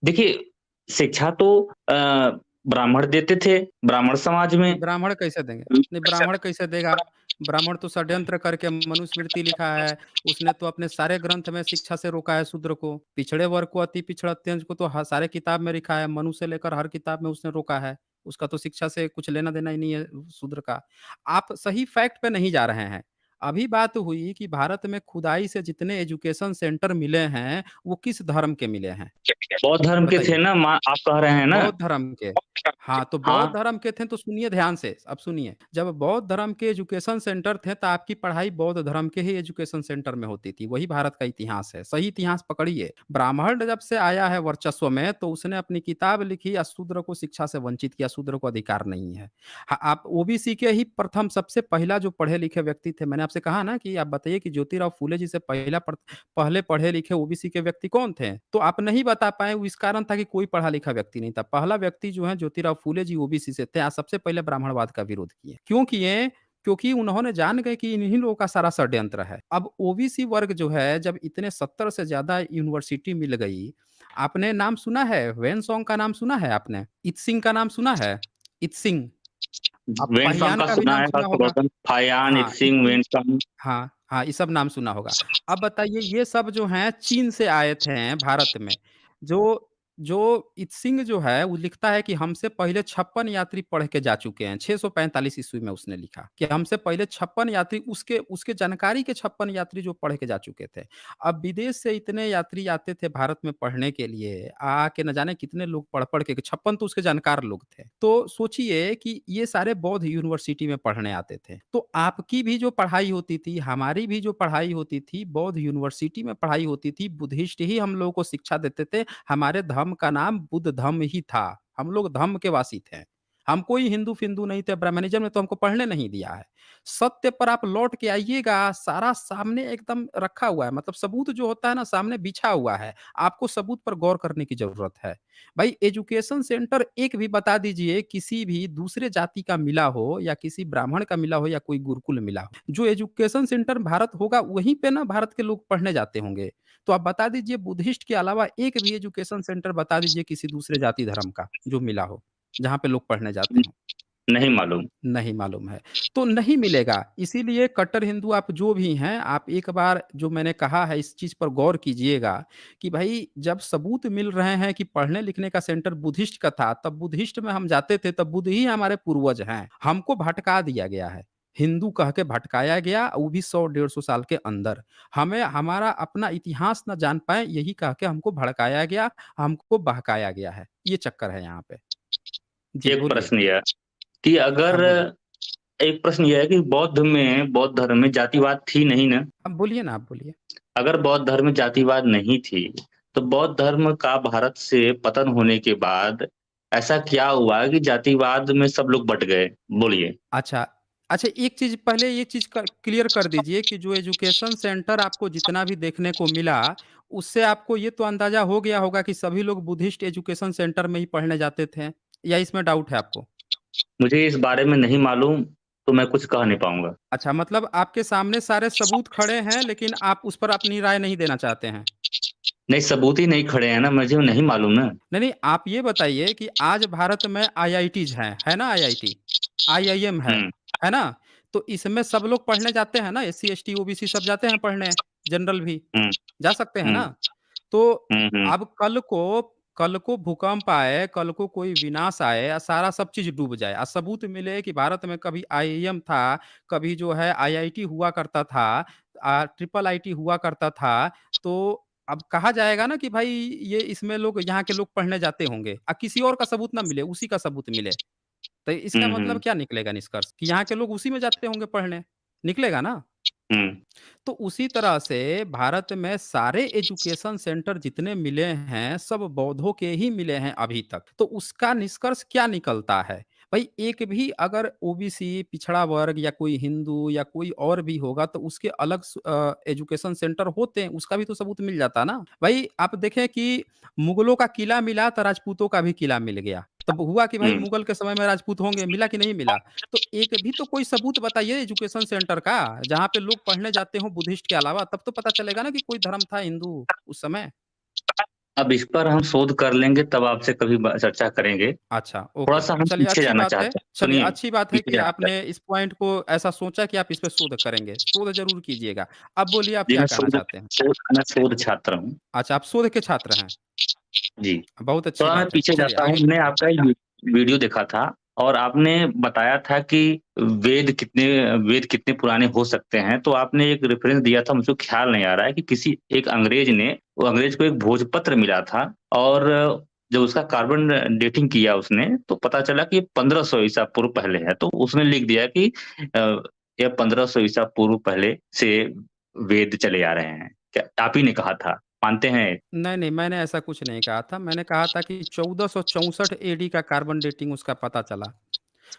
देखिए, शिक्षा तो ब्राह्मण देते थे, ब्राह्मण समाज में। नहीं, ब्राह्मण कैसे देंगे? नहीं, ब्राह्मण कैसे देगा? ब्राह्मण तो षड्यंत्र करके मनुस्मृति लिखा है, उसने तो अपने सारे ग्रंथ में शिक्षा से रोका है शूद्र को। पिछड़े वर्ग को, अति पिछड़ा अत्यंत को तो सारे किताब में लिखा है, मनु से लेकर हर किताब में उसने रोका है। उसका तो शिक्षा से कुछ लेना-देना ही नहीं है शूद्र का। आप सही फैक्ट पे नहीं जा रहे हैं। अभी बात हुई कि भारत में खुदाई से जितने एजुकेशन सेंटर मिले हैं, वो किस धर्म के मिले हैं? बौद्ध धर्म के थे बताइए। ना, आप कह रहे हैं ना। बौद्ध धर्म के। हाँ, तो बौद्ध हाँ, धर्म के थे तो सुनिए ध्यान से, अब सुनिए। जब बौद्ध धर्म के एजुकेशन सेंटर थे तो आपकी पढ़ाई बौद्ध धर्म के ही एजुकेशन सेंटर में होती थी। वही भारत का इतिहास है। सही इतिहास पकड़िए। ब्राह्मण जब से आया है वर्चस्व में तो उसने अपनी किताब लिखी और शूद्र को शिक्षा से वंचित किया, शूद्र को अधिकार नहीं है। आप ओबीसी के ही प्रथम सबसे पहला जो पढ़े-लिखे व्यक्ति थे, मैंने आपसे कहा ना कि आप बताइए कि ज्योतिराव फूले जी से पहले पढ़े-लिखे ओबीसी के व्यक्ति कौन थे? तो आप नहीं बता पाए, वो इस कारण था कि कोई पढ़ा-लिखा व्यक्ति नहीं था। पहला व्यक्ति जो है ज्योतिराव फूले जी ओबीसी से थे, सबसे पहले ब्राह्मणवाद का विरोध किए। क्यों किए? क्योंकि उन्होंने जान गए कि इन्हीं लोगों का सारा षड्यंत्र है। अब ओबीसी वर्ग जो है जब इतने 70 से ज़्यादा यूनिवर्सिटी मिल गई, आपने नाम सुना है? वेन सॉन्ग का नाम सुना है आपने? इत्सिंग का नाम सुना है? इत्सिंग। अब वेनसंग पहियान का का भी सुना नाम है, सुना होगा। हर्षवर्धन, फायान, हाँ, इत्सिंग, वेनसंग। हाँ, हाँ, ये सब नाम सुना होगा। अब बताइए ये सब जो हैं चीन से आए थे भारत में। जो जो इत्सिंग जो है वो लिखता है कि हमसे पहले 56 यात्री पढ़ के जा चुके हैं। 645 ईस्वी में उसने लिखा कि हमसे पहले 56 यात्री, उसके उसके जानकारी के 56 यात्री जो पढ़ के जा चुके थे। अब विदेश से इतने यात्री आते थे भारत में पढ़ने के लिए, आके न जाने कितने लोग पढ़-पढ़ के 56 तो उसके जानकार लोग थे। तो सोचिए कि ये सारे बौद्ध यूनिवर्सिटी में पढ़ने आते थे। तो आपकी भी जो पढ़ाई होती थी, हमारी भी जो पढ़ाई होती थी, बौद्ध यूनिवर्सिटी में पढ़ाई होती थी, बुद्धिस्ट ही हम लोगों को शिक्षा देते थे। हमारे धर्म का नाम बुद्ध धम्म ही था। हम लोग धम्म के वासी थे। हम कोई हिंदू-फिंदू नहीं थे, ब्राह्मणिज़्म ने तो हमको पढ़ने नहीं दिया है। सत्य पर आप लौट के आइएगा, सारा सामने एकदम रखा हुआ है, मतलब सबूत जो होता है ना सामने बिछा हुआ है, आपको सबूत पर गौर करने की ज़रूरत है। भाई एजुकेशन सेंटर एक भी बता दीजिए किसी भी दूसरे जाति का मिला हो या किसी ब्राह्मण का मिला हो या कोई गुरुकुल मिला हो। जो एजुकेशन सेंटर भारत होगा वहीं पे ना भारत के लोग पढ़ने जाते होंगे। तो आप बता दीजिए बुद्धिस्ट के अलावा एक भी एजुकेशन सेंटर बता दीजिए किसी दूसरे जाति धर्म का जो मिला हो, जहाँ पे लोग पढ़ने जाते हों। नहीं मालूम। नहीं मालूम है, तो नहीं मिलेगा। इसीलिए कट्टर हिंदू आप जो भी हैं, आप एक बार जो मैंने कहा है इस चीज़ पर गौर कीजिएगा कि भई जब सबूत मिल रहे हैं कि पढ़ने-लिखने का सेंटर बुद्धिस्ट का था, तब बुद्धिस्ट में हम जाते थे, तब बुद्ध ही हमारे पूर्वज हैं। हमको भटका दिया गया है। हिंदू कह के भटकाया गया, वो भी 100 डेढ़ 100 साल के अंदर। हमें हमारा अपना इतिहास ना जान पाएँ, यही कह के हमको भड़काया गया, हमको बहकाया गया है। ये चक्कर है यहाँ पे। जी, एक बोलिए। प्रश्न यह कि हाँ, अगर बोलिए। एक प्रश्न यह है कि बौद्ध धर्म में जातिवाद थी नहीं ना? आप बोलिए ना, आप बोलिए। अगर बौद्ध धर्म में जातिवाद नहीं थी, तो बौद्ध धर्म का भारत से पतन होने के बाद ऐसा क्या हुआ कि जातिवाद में सब लोग बँट गए? बोलिए। अच्छा, अच्छा एक चीज़ पहले ये चीज़ क क्लियर कर दीजिए कि जो एजुकेशन सेंटर आपको जितना भी देखने को मिला, उससे आपको ये तो अंदाज़ा हो गया होगा कि सभी लोग बुद्धिस्ट एजुकेशन सेंटर में ही पढ़ने जाते थे, या इसमें डाउट है आपको? मुझे इस बारे में नहीं मालूम, तो मैं कुछ कह नहीं पाऊँगा। अच्छा, मतलब आपके सामने सारे सबूत खड़े हैं, लेकिन आप उस पर अपनी राय नहीं देना चाहते हैं। नहीं, सबूत ही नहीं खड़े हैं ना, मुझे नहीं मालूम ना। नहीं, नहीं, आप ये बताइए कि आज भारत में आईआईटीज़ हैं, है ना आईआईटी? आईआईएम हुँ, है ना? तो इसमें सब लोग पढ़ने जाते हैं ना, एससी, एसटी, ओबीसी सब जाते हैं पढ़ने, जनरल भी, हुँ, जा सकते हैं हुँ, ना? तो हुँ, हुँ। अब कल को भूकंप आए, कल को कोई विनाश आए सारा सब चीज़ डूब जाए सबूत मिले कि भारत में कभी आईआईएम था, कभी जो है आईआईटी हुआ करता था, ट्रिपल आईटी हुआ करता था, तो अब कहा जाएगा ना कि भाई ये इसमें लोग यहाँ के लोग पढ़ने जाते होंगे किसी और का सबूत ना मिले, उसी का सबूत मिले। तो इसका हुँ, मतलब हुँ, क्या निकलेगा निष्कर्ष कि यहाँ के लोग उसी में जाते होंगे पढ़ने, निकलेगा ना? हुँ। तो उसी तरह से भारत में सारे एजुकेशन सेंटर जितने मिले हैं, सब बौद्धों के ही मिले हैं अभी तक। तो उसका निष्कर्ष क्या निकलता है? भई एक भी अगर ओबीसी, पिछड़ा वर्ग या कोई हिंदू या कोई और भी होगा तो उसके अलग एजुकेशन सेंटर होते हैं, उसका भी तो सबूत मिल जाता ना। भई आप देखें कि मुगलों का किला मिला तो राजपूतों का भी किला मिल गया। तब हुआ कि भाई हुँ। मुगल के समय में राजपूत होंगे, मिला कि नहीं मिला? तो एक भी तो कोई सबूत बताइए एजुकेशन सेंटर का, जहाँ पे लोग पढ़ने जाते हों बुद्धिस्ट के अलावा, तब तो पता चलेगा ना कि कोई धर्म था हिंदू उस समय। अब इस पर हम शोध कर लेंगे तब आपसे कभी चर्चा करेंगे। अच्छा, ओके। थोड़ा-सा हम चलिए पीछे अच्छी जाना बात है चाहते हैं। चलिए सुनिए, अच्छी बात है पीछे कि जाना आपने चाहते हैं। इस पॉइंट को ऐसा सोचा कि आप इस पे शोध करेंगे। शोध ज़रूर कीजिएगा। अब बोलिए आप जी, क्या कहना चाहते हैं? मैं शोध छात्र हूँ। अच्छा, आप शोध के छात्र हैं। जी। बहुत अच्छी थोड़ा मैं बात है। पीछे चलिए जाता हूँ, आगे मैंने आपका एक वीडियो देखा था और आपने बताया था कि वेद कितने पुराने हो सकते हैं, तो आपने एक रेफ़रेंस दिया था, मुझको ख़्याल नहीं आ रहा है कि किसी एक अंग्रेज़ ने वो अंग्रेज़ को एक भोजपत्र मिला था और जब उसका कार्बन डेटिंग किया उसने, तो पता चला कि 1500 ईसा पूर्व पहले है, तो उसने लिख दिया कि अ, ये 1500 ईसा पूर्व पहले से वेद चले आ रहे हैं। क्या आप ही ने कहा था, मानते हैं? नहीं, नहीं, मैंने ऐसा कुछ नहीं कहा था। मैंने कहा था कि 1464 एडी का कार्बन डेटिंग उसका पता चला।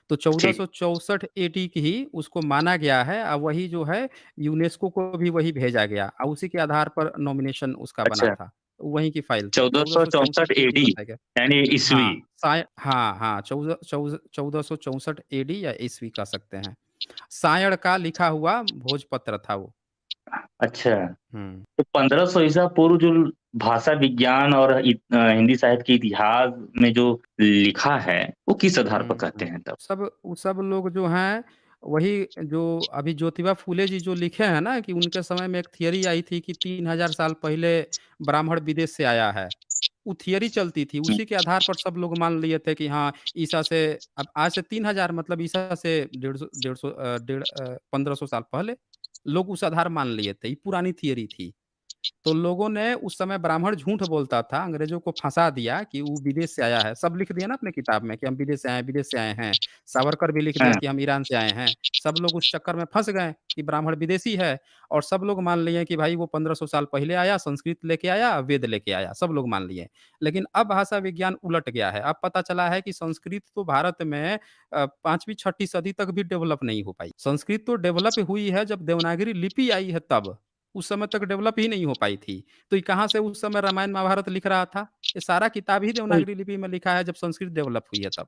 तो ठीक, 1464 एडी की ही उसको माना गया है वही जो है यूनेस्को को भी वही भेजा गया उसी के आधार पर नॉमिनेशन उसका बना अच्छा। था। वहीं की फाइल थी 1464 1464 एडी एडी बताया गया। यानी ईस्वी। हाँ, हाँ, 1464 एडी या ईस्वी कह सकते हैं। सायण का लिखा हुआ भोजपत्र था वो। अच्छा, हुँ। तो 1500 ईसा पूर्व जो भाषा विज्ञान और हिंदी साहित्य के इतिहास में जो लिखा है, वो किस आधार पर कहते हुँ। हैं तब? वो सब लोग जो हैं, वही जो अभी ज्योतिबा फुले जी जो लिखे हैं ना कि उनके समय में एक थियरी आई थी कि 3000 साल पहले ब्राह्मण विदेश से आया है। वो थियरी चलती थी, हुँ, उसी के आधार पर सब लोग मान लिए थे कि हाँ, ईसा से अब आज से 3000 मतलब ईसा से 1500 साल पहले, लोग उस आधार मान लिए थे। ये पुरानी थियरी थी। तो लोगों ने उस समय ब्राह्मण झूठ बोलता था, अंग्रेज़ों को फँसा दिया कि वो विदेश से आया है। सब लिख दिया ना अपने किताब में कि हम विदेश से आए हैं। सावरकर भी लिख दिया हाँ, कि हम ईरान से आए हैं। सब लोग उस चक्कर में फँस गए कि ब्राह्मण विदेशी है और सब लोग मान लिए कि भाई वो 1500 साल पहले आया, संस्कृत लेके आया, वेद लेके आया, सब लोग मान लिए। लेकिन अब भाषा विज्ञान उलट गया है। अब पता चला है कि संस्कृत तो भारत में 5वीं-6ठी सदी तक भी डेवलप नहीं हो पाई। संस्कृत तो डेवलप हुई है जब देवनागरी लिपि आई है तब। उस समय तक डेवलप ही नहीं हो पाई थी। तो ये कहाँ से उस समय रामायण महाभारत लिख रहा था? ये सारा किताब ही तो देवनागरी लिपि में लिखा है जब संस्कृत डेवलप हुई है तब।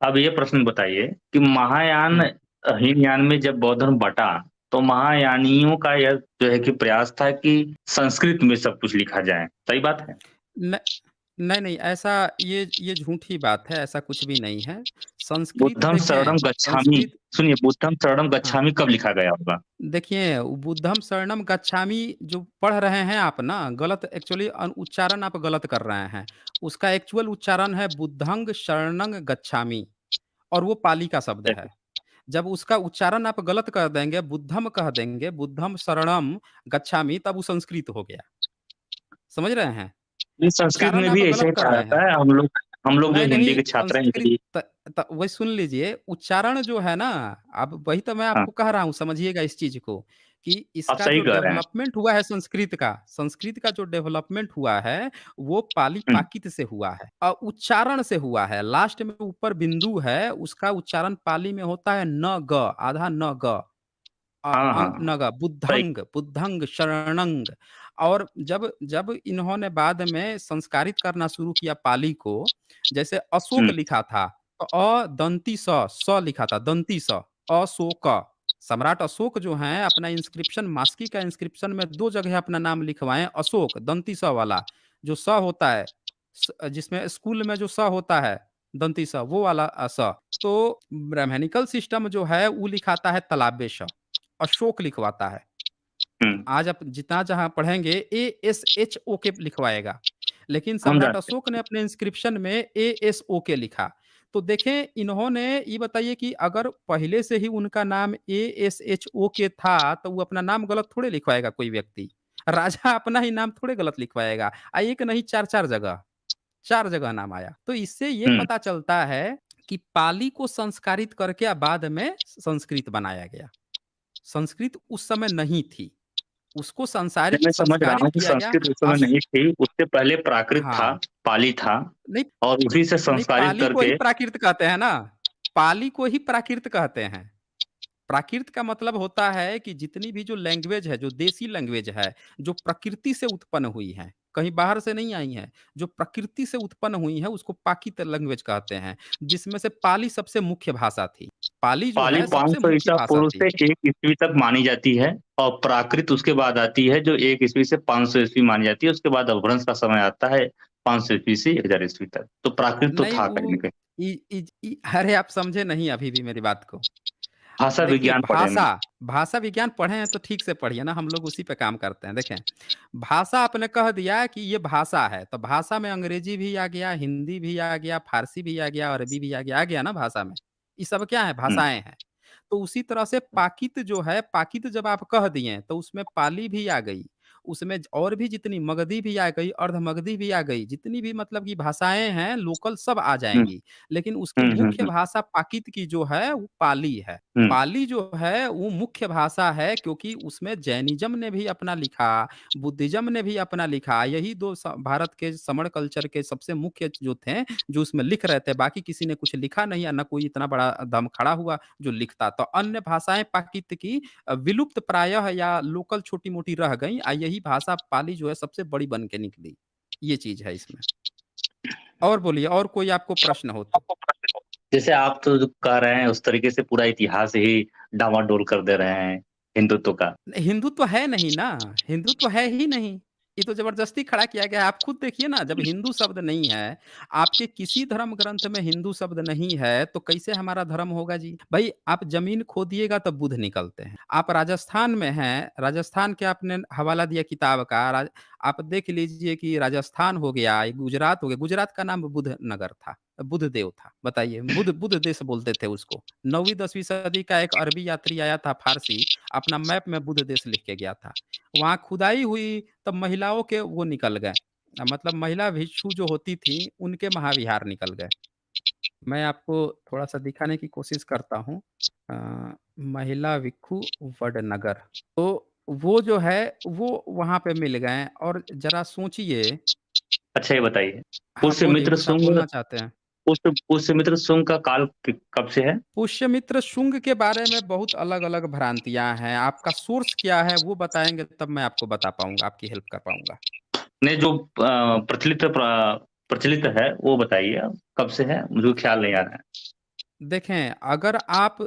अब ये प्रश्न बताइए कि महायान हुँ। हीनयान में जब बौद्ध धर्म बँटा, तो महायानियों का यह जो है कि प्रयास था कि संस्कृत में सब कुछ लिखा जाए, सही बात है? न नहीं, नहीं ऐसा ये झूठी बात है, ऐसा कुछ भी नहीं है। संस्कृत बुद्धं देखें, शरणं गच्छामि संस्कृत सुनिए, बुद्धं शरणं हाँ। गच्छामि कब लिखा गया होगा? देखिए, बुद्धं शरणं गच्छामि जो पढ़ रहे हैं आप ना, गलत एक्चुअली उच्चारण आप गलत कर रहे हैं। उसका एक्चुअल उच्चारण है बुद्धं शरणं गच्छामि और वो पाली का शब्द है। जब उसका उच्चारण आप गलत कर देंगे, बुद्धम कह देंगे, बुद्धम शरणम गच्छामि तब वो संस्कृत हो गया। समझ रहे हैं? नहीं, संस्कृत उच्चारण में आप भी ऐसा गलत ही कर पढ़ा रहे जाता हैं। है, हम लोग जो नहीं, हिंदी नहीं के छात्र हैं संस्कृत इसलिए वही सुन लीजिए, उच्चारण जो है ना, अब वही तो मैं हाँ, आपको कह रहा हूँ समझिएगा इस चीज़ को, कि आप इसका सही जो कह रहे हैं। डेवलपमेंट हुआ है संस्कृत का जो डेवलपमेंट हुआ है, वो हुँ, पाली-पाकित से हुआ है। उच्चारण से हुआ है, लास्ट में ऊपर बिंदु है, उसका उच्चारण पाली में होता है न, ग, आधा न, ग। हाँ, हाँ, अंग हाँ, नग सही। बुद्धंग बुद्धंग शरणंग। और जब जब इन्होंने बाद में संस्कारित करना शुरू किया पाली को, जैसे अशोक हुँ, लिखा था, तो दंती स लिखा था, दंती स, अशोक। सम्राट अशोक जो हैं अपना इंस्क्रिप्शन, मास्की का इंस्क्रिप्शन में 2 जगह अपना नाम लिखवाएँ अशोक, दंती स वाला, जो स होता है, जिसमें स्कूल में जो स होता है, दंती स, वो वाला स। तो ब्राह्मणिकल सिस्टम जो है वो लिखाता है तलाबे श। अशोक लिखवाता है। हुँ, आज आप जितना जहाँ पढ़ेंगे एएसएचओके लिखवाएगा, लेकिन हम सम्राट जानते हैं। अशोक ने अपने इंस्क्रिप्शन में एएसओके लिखा। तो देखें इन्होंने ये बताइए कि अगर पहले से ही उनका नाम एएसएचओके था, तो वो अपना नाम गलत थोड़े लिखवाएगा कोई व्यक्ति। राजा अपना ही नाम थोड़े गलत लिखवाएगा। एक नहीं 4-4 जगह, 4 जगह नाम आया। तो इससे ये हुँ, पता चलता है कि पाली को संस्कारित करके बाद में संस्कृत बनाया गया। संस्कृत उस समय नहीं थी। उसको नहीं, मैं समझ रहा संस्कारित हूँ कि किया गया। संस्कृत उस समय अस नहीं थी, उससे पहले प्राकृत था, हाँ, पाली था नहीं और उसी से नहीं संस्कारित पाली को ही करके प्राकृत कहते हैं ना, पाली को ही प्राकृत कहते हैं। प्राकृत का मतलब होता है कि जितनी भी जो लैंग्वेज है, जो देसी लैंग्वेज है, जो प्रकृति से उत्पन्न हुई हैं, कहीं बाहर से नहीं आई हैं, जो प्रकृति से उत्पन्न हुई हैं, उसको प्राकृत लैंग्वेज कहते हैं, जिसमें से पाली सबसे मुख्य भाषा थी। पाली जो पाली है सबसे 500 मुख्य ईसा भाषा पूर्व थी। से 1 ईस्वी तक मानी जाती है और प्राकृत उसके बाद आती है जो 1 ईस्वी से 500 ईस्वी मानी जाती है, उसके बाद अपभ्रंश का समय आता है 500 ईस्वी से 1000 ईस्वी तक। तो प्राकृत तो नहीं था कहीं न वो कहीं। इ इज इ अरे आप समझे नहीं अभी भी मेरी बात को। भाषा देखिए विज्ञान पढ़े भाषा, नहीं। भाषा विज्ञान पढ़े हैं तो ठीक से पढ़िए ना, हम लोग उसी पे काम करते हैं। देखें, भाषा आपने कह दिया कि ये भाषा है, तो भाषा में अंग्रेजी भी आ गया, हिंदी भी आ गया, फारसी भी आ गया, अरबी भी आ गया ना भाषा में। ये सब क्या है? हुँ, भाषाएँ हैं। तो उसी तरह से पाकित जो है, पाकित जब आप कह दिए तो उसमें पाली भी आ गई, उसमें और भी जितनी मगधी भी आ गई, अर्धमगधी भी आ गई, जितनी भी मतलब की भाषाएँ हैं लोकल सब आ हुँ, जाएँगी। लेकिन उसकी हुँ, हुँ, मुख्य हुँ, भाषा पाकित की जो है वो पाली है। हुँ, पाली जो है वो मुख्य भाषा है क्योंकि उसमें जैनिज़्म ने भी अपना लिखा, बुद्धिज़्म ने भी अपना लिखा। यही 2 भारत के समण कल्चर के सबसे मुख्य जो थे, जो उसमें लिख रहे थे। बाकी किसी ने कुछ लिखा नहीं या ना कोई इतना बड़ा दम खड़ा हुआ जो लिखता। तो अन्य भाषाएँ प्राकृत की विलुप्त प्रायः या लोकल छोटी-मोटी रह गईं। यही भाषा पाली जो है सबसे बड़ी बन के निकली। ये चीज़ है इसमें। और बोलिए और कोई आपको प्रश्न हो तो? जैसे आप तो जो कह रहे हैं उस तरीके से पूरा इतिहास ही डामाडोल कर दे रहे हैं हिंदुत्व का। हिंदुत्व है नहीं ना, हिंदुत्व है ही नहीं। ये तो ज़बरदस्ती खड़ा किया गया है। आप खुद देखिए ना, जब हिंदू शब्द नहीं है, आपके किसी धर्म ग्रंथ में हिंदू शब्द नहीं है, तो कैसे हमारा धर्म होगा जी? भई आप ज़मीन खोदिएगा तो बुद्ध निकलते हैं। आप राजस्थान में हैं, राजस्थान के आपने हवाला दिया किताब का, आप देख लीजिए कि राजस्थान हो गया, ये गुजरात हो गया, गुजरात का नाम बुध नगर था, बुध देव था। बताइए बुध बुध देश बोलते थे उसको। 9वीं 10वीं सदी का एक अरबी यात्री आया था फारसी, अपना मैप में बुध देश लिख के गया था। वहाँ खुदाई हुई तब महिलाओं के वो निकल गए, मतलब महिला भिक्षु जो होती थी उनके महाविहार निकल गए। मैं आपको थोड़ा-सा दिखाने की कोशिश करता हूँ। महिला भिक्षु वडनगर। तो वो जो है वो वहाँ पे मिल गए और ज़रा सोचिए। अच्छा ये बताइए, हाँ, बोलिए पुष्यमित्र कुछ आप शुंग बोलना चाहते हैं? पुष्यमित्र शुंग का काल कब से है? पुष्यमित्र शुंग के बारे में बहुत अलग-अलग भ्रांतियाँ हैं। आपका सोर्स क्या है वो बताएँगे तब मैं आपको बता पाऊँगा, आपकी हेल्प कर पाऊँगा। नहीं जो प्रचलित है वो बताइए कब से है? मुझे ख्याल नहीं आ रहा है। देखें, अगर आप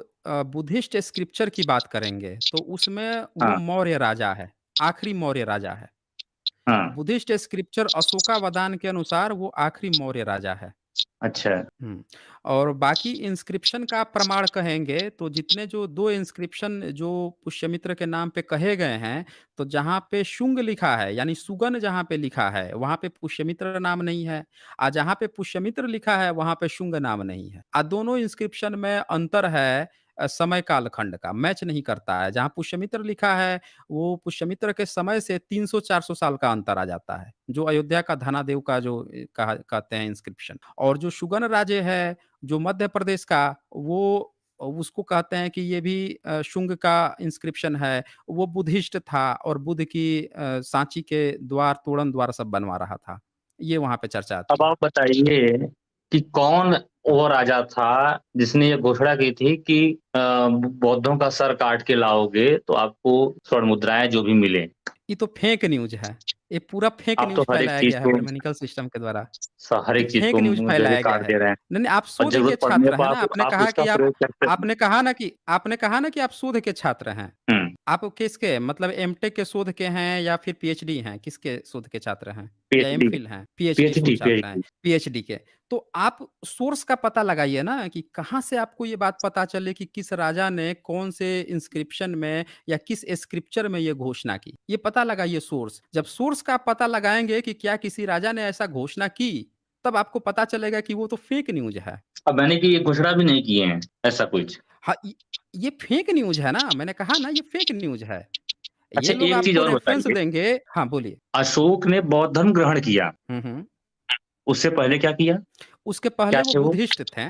बुद्धिस्ट स्क्रिप्चर की बात करेंगे, तो उसमें वो हाँ, मौर्य राजा है, आखिरी मौर्य राजा है। हाँ, बुद्धिस्ट स्क्रिप्चर अशोकावदान के अनुसार वो आखिरी मौर्य राजा है। अच्छा। हुँ। और बाकी इंस्क्रिप्शन का आप प्रमाण कहेंगे तो जितने जो 2 इंस्क्रिप्शन जो पुष्यमित्र के नाम पे कहे गए हैं, तो जहाँ पे शुंग लिखा है यानी सुगन जहाँ पे लिखा है, वहाँ पे पुष्यमित्र नाम नहीं है। जहाँ पे पुष्यमित्र लिखा है, वहाँ पे शुंग नाम नहीं है। दोनों इंस्क्रिप्शन में अंतर है समय कालखंड का, मैच नहीं करता है। जहाँ पुष्यमित्र लिखा है, वो पुष्यमित्र के समय से 300-400 साल का अंतर आ जाता है, जो अयोध्या का धनादेव का जो कहा कहते हैं इंस्क्रिप्शन। और जो शुगन राजे है, जो मध्य प्रदेश का, वो उसको कहते हैं कि ये भी शुंग का इंस्क्रिप्शन है, वो बुद्धिस्ट था और बुद्ध की सांची के द्वार, तोरण द्वार सब बनवा रहा था। ये वहाँ पे चर्चा आती अब है। आप बताइए कि कौन वो राजा था जिसने ये घोषणा की थी कि बौद्धों का सर काट के लाओगे तो आपको स्वर्ण मुद्राएं जो भी मिले। ये तो फेक न्यूज़ है। ये पूरा फेक आप तो न्यूज़ हर एक फैलाया चीज गया है को ब्रह्मनिकल सिस्टम के द्वारा। हर ये एक चीज फेक को न्यूज़ जो है फैलाया गया काट है। दे रहे हैं। नहीं, नहीं, आप और शोध के जरूरत पड़ने छात्र हैं पर ना, आप उसका प्रयोग करते हैं। आपने कहा ना कि आप शोध के छात्र हैं। हम्म। आप किसके मतलब एमटेक के शोध के हैं या फिर पीएचडी हैं? किसके शोध के छात्र हैं? या पीएचडी एमफिल हैं? पीएचडी शोध पीएचडी छात्र हैं, पीएचडी पीएचडी के। तो आप सोर्स का पता लगाइए ना कि कहाँ से आपको ये बात पता चले कि किस राजा ने कौन से इंस्क्रिप्शन में या किस स्क्रिप्चर में ये घोषणा की। ये पता लगाइए सोर्स। जब सोर्स का पता लगाएँगे कि क्या किसी राजा ने ऐसा घोषणा की, तब आपको पता चलेगा कि वो तो फेक न्यूज़ है। अब मैंने कि ये घोषणा भी नहीं किए हैं ऐसा कुछ। हाँ, ये फेक न्यूज़ है ना, मैंने कहा ना ये फेक न्यूज़ है। अच्छा, ये लोग एक चीज आपको और रेफ़रेंस बताइए। देंगे। हाँ, बोलिए। अशोक ने बौद्ध धर्म ग्रहण किया, हुँ, हुँ। उससे पहले क्या किया? उसके क्या पहले वो थे वो? बुद्धिस्ट थे।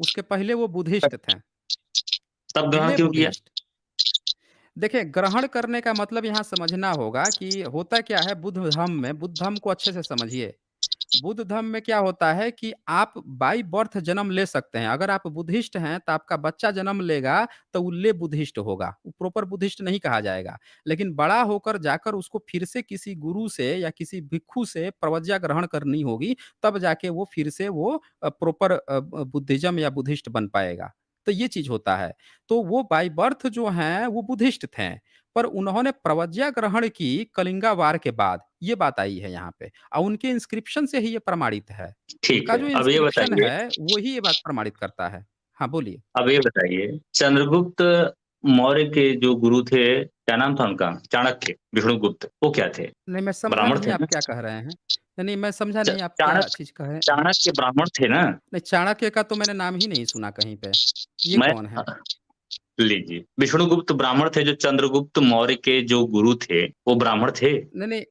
उसके पहले वो बुद्धिस्ट थे। तब ग्रहण पहले क्यों किया? बुद्धिस्ट। देखिए, ग्रहण करने का मतलब यहाँ समझना होगा कि होता क्या है बुद्ध धर्म को अच्छे से समझिए। बुद्ध धर्म में क्या होता है कि आप बाय बर्थ जन्म ले सकते हैं। अगर आप बुद्धिस्ट हैं, तो आपका बच्चा जन्म लेगा, तो वो बुद्धिस्ट होगा। वो प्रॉपर बुद्धिस्ट नहीं कहा जाएगा। लेकिन बड़ा होकर जाकर उसको फिर से किसी गुरु से या किसी भिक्षु से प्रवज्ञा ग्रहण करनी होगी, तब जाके वो फिर से वो प्रॉपर बुद्धिज़्म या बुद्धिस्ट बन पाएगा। तो ये चीज़ होता है। तो वो बाय बर्थ जो हैं, वो बुद्धिस्ट थे। पर उन्होंने प्रवज्ञा ग्रहण की कलिंगा वार के बाद, ये बात आई है यहाँ पे। और उनके इंस्क्रिप्शन से ही ये प्रमाणित है। ठीक उनका है, जो अब ये इंस्क्रिप्शन बताइए। है, वही ये बात प्रमाणित करता है। हाँ, बोलिए। अब ये बताइए, चंद्रगुप्त मौर्य के जो गुरु थे, क्या नाम था उनका? चाणक्य, विष्णुगुप्त, वो क्या थे? नहीं, मैं समझा ब्राह्मण नहीं थे आप ना? क्या कह रहे हैं। नहीं, नहीं, मैं समझा नहीं आप क्या चाणक्य चीज़ कहे। चाणक्य ब्राह्मण थे ना? नहीं, चाणक्य का तो मैंने नाम ही नहीं सुना कहीं पे। ये मैं कौन है? लीजिए, विष्णुगुप्त ब्राह्मण थे, जो चंद्रगुप्त मौर्य के जो गुरु थे वो ब्राह्मण थे। नहीं, नहीं,